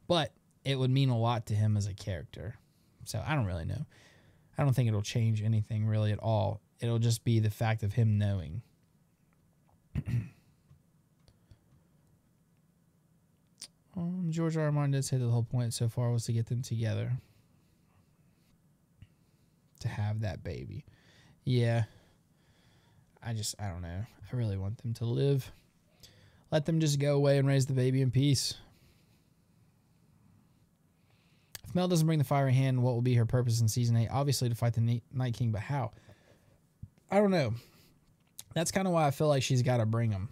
but it would mean a lot to him as a character. So I don't really know. I don't think it'll change anything really at all. It'll just be the fact of him knowing. George R. R. Martin did say that the whole point so far was to get them together. To have that baby. Yeah. I don't know. I really want them to live. Let them just go away and raise the baby in peace. If Mel doesn't bring the fiery hand, what will be her purpose in season 8? Obviously to fight the Night King, but how? I don't know. That's kind of why I feel like she's got to bring him.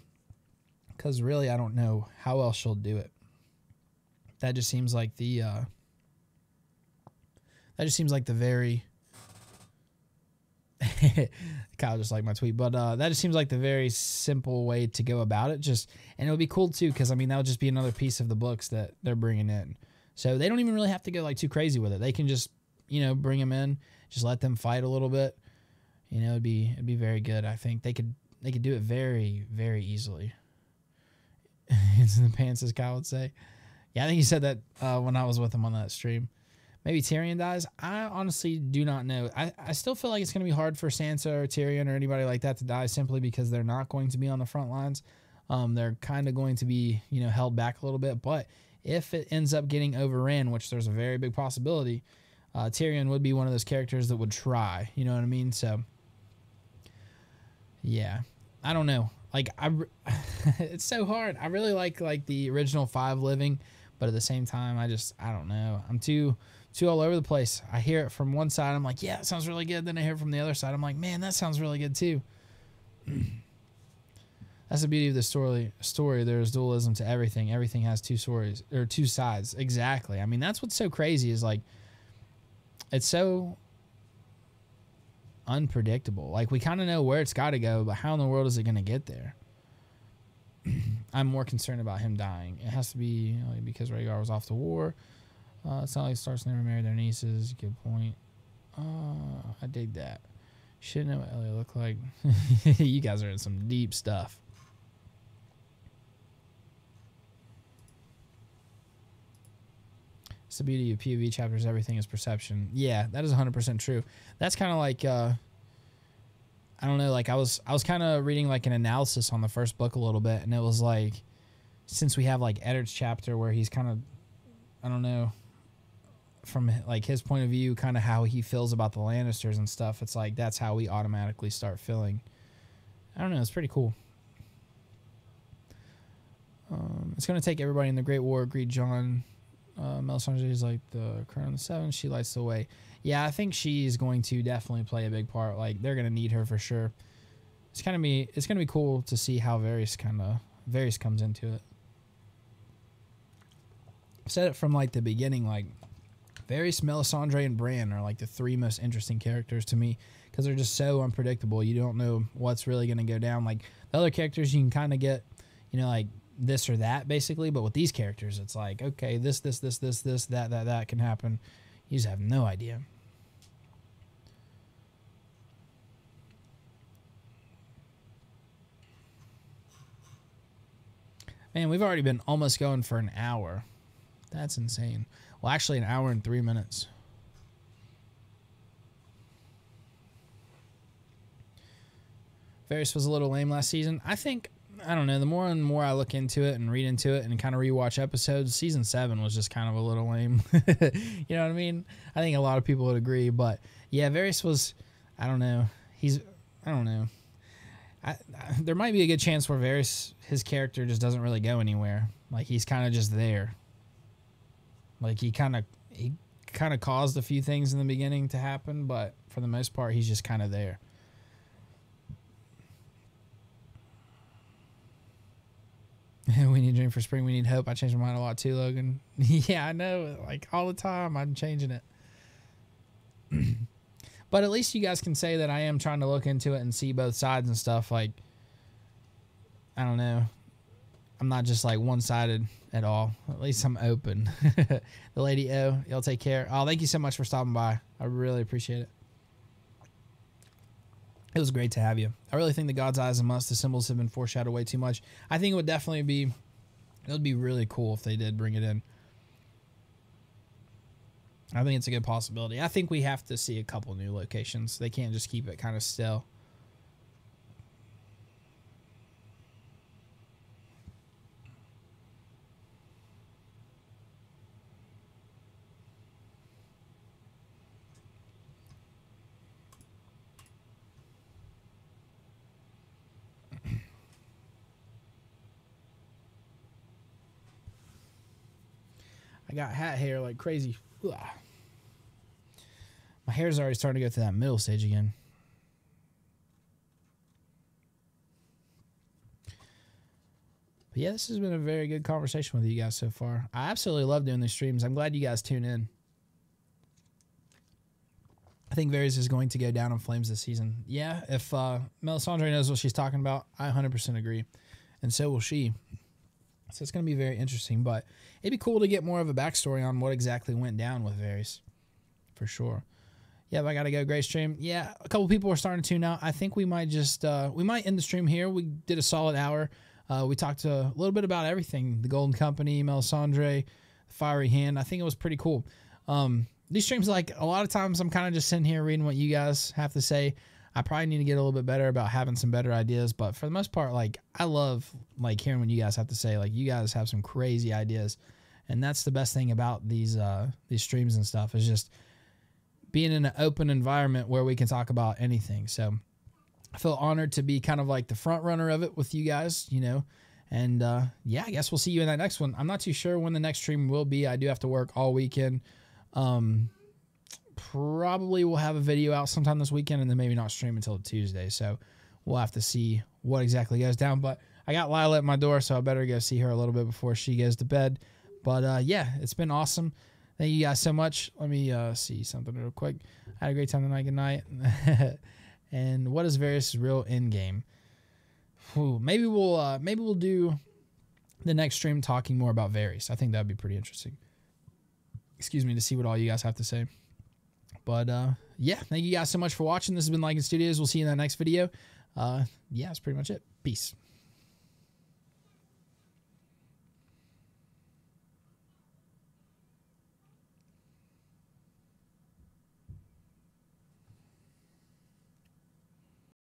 Because really, I don't know how else she'll do it. That just seems like the very Kyle just liked my tweet, but that just seems like the very simple way to go about it. And it would be cool too, because I mean that would just be another piece of the books that they're bringing in. So they don't even really have to go like too crazy with it. They can just bring them in, just let them fight a little bit. It'd be very good. I think they could do it very, very easily. It's in the pants, as Kyle would say. Yeah, I think he said that when I was with him on that stream. Maybe Tyrion dies. I honestly do not know. I still feel like it's going to be hard for Sansa or Tyrion or anybody like that to die simply because they're not going to be on the front lines. They're kind of going to be, held back a little bit. But if it ends up getting overran, which there's a very big possibility, Tyrion would be one of those characters that would try. You know what I mean? So, yeah. I don't know. Like, it's so hard. I really like the original 5 living, but at the same time, I don't know. I'm too all over the place. I hear it from one side, I'm like, yeah, it sounds really good. Then I hear it from the other side, I'm like, man, that sounds really good too. That's the beauty of the story. There's dualism to everything. Everything has two stories or two sides. Exactly. I mean, that's what's so crazy is like, it's so unpredictable. Like, we kind of know where it's got to go, but how in the world is it going to get there? I'm more concerned about him dying. It has to be because Rhaegar was off the war. It's not like Starks never married their nieces. Good point. I dig that. Should know what Ellie looked like. You guys are in some deep stuff. It's the beauty of POV chapters. Everything is perception. Yeah, that is 100% true. That's kind of like, I don't know, like I was kind of reading like an analysis on the first book a little bit, and it was like, since we have like Eddard's chapter where he's kind of, I don't know, from like his point of view, kind of how he feels about the Lannisters and stuff. It's like, that's how we automatically start feeling. I don't know. It's pretty cool. It's going to take everybody in the Great War. Agreed, John. Melisandre is like the Crown of the Seven. She lights the way. Yeah, I think she's going to definitely play a big part. Like, they're going to need her for sure. It's going to be cool to see how Varys comes into it. I've said it from like the beginning, like Varys, Melisandre, and Bran are like the 3 most interesting characters to me because they're just so unpredictable. You don't know what's really going to go down. Like the other characters, you can kind of get, like this or that basically, but with these characters, it's like, okay, this, that can happen. You just have no idea. Man, we've already been almost going for an hour. That's insane. Well, actually, an hour and 3 minutes. Varys was a little lame last season. I don't know, the more and more I look into it and read into it and kind of rewatch episodes, season 7 was just kind of a little lame. You know what I mean? I think a lot of people would agree, but yeah, Varys was, I don't know. I don't know. There might be a good chance where Varys, his character just doesn't really go anywhere. Like, he's kind of just there. Like, he kind of caused a few things in the beginning to happen, but for the most part, he's just kind of there. We need a dream for spring. We need hope. I changed my mind a lot too, Logan. Yeah, I know. Like, all the time, I'm changing it. But at least you guys can say that I am trying to look into it and see both sides and stuff. Like, I don't know. I'm not just like one-sided at all. At least I'm open. The Lady O, y'all take care. Oh, thank you so much for stopping by. I really appreciate it. It was great to have you. I really think the God's Eye is a must. The symbols have been foreshadowed way too much. I think it would definitely be, it would be really cool if they did bring it in. I think it's a good possibility. I think we have to see a couple new locations. They can't just keep it kind of still. I got hat hair like crazy. Ugh. My hair's already starting to go through that middle stage again. But yeah, this has been a very good conversation with you guys so far. I absolutely love doing these streams. I'm glad you guys tune in. I think Varys is going to go down in flames this season. Yeah, if Melisandre knows what she's talking about, I 100% agree. And so will she. So it's going to be very interesting. But it'd be cool to get more of a backstory on what exactly went down with Varys. For sure. Yeah, I got to go. Great stream. Yeah, a couple people are starting to tune out. I think we might just, we might end the stream here. We did a solid hour. We talked a little bit about everything. The Golden Company, Melisandre, the Fiery Hand. I think it was pretty cool. These streams, like, a lot of times I'm kind of just sitting here reading what you guys have to say. I probably need to get a little bit better about having some better ideas. But for the most part, like, I love, like, hearing what you guys have to say. Like, you guys have some crazy ideas. And that's the best thing about these streams and stuff, is just being in an open environment where we can talk about anything. So I feel honored to be kind of like the front runner of it with you guys, you know. And yeah, I guess we'll see you in that next one. I'm not too sure when the next stream will be. I do have to work all weekend. Probably we'll have a video out sometime this weekend and then maybe not stream until Tuesday. So we'll have to see what exactly goes down. But I got Lila at my door, so I better go see her a little bit before she goes to bed. But yeah, it's been awesome. Thank you guys so much. Let me see something real quick. I had a great time tonight. Good night. And what is Varys' real end game? Maybe we'll do the next stream talking more about Varys. I think that'd be pretty interesting. Excuse me, to see what all you guys have to say. But yeah, thank you guys so much for watching. This has been Lycan Studios. We'll see you in that next video. Yeah, that's pretty much it. Peace.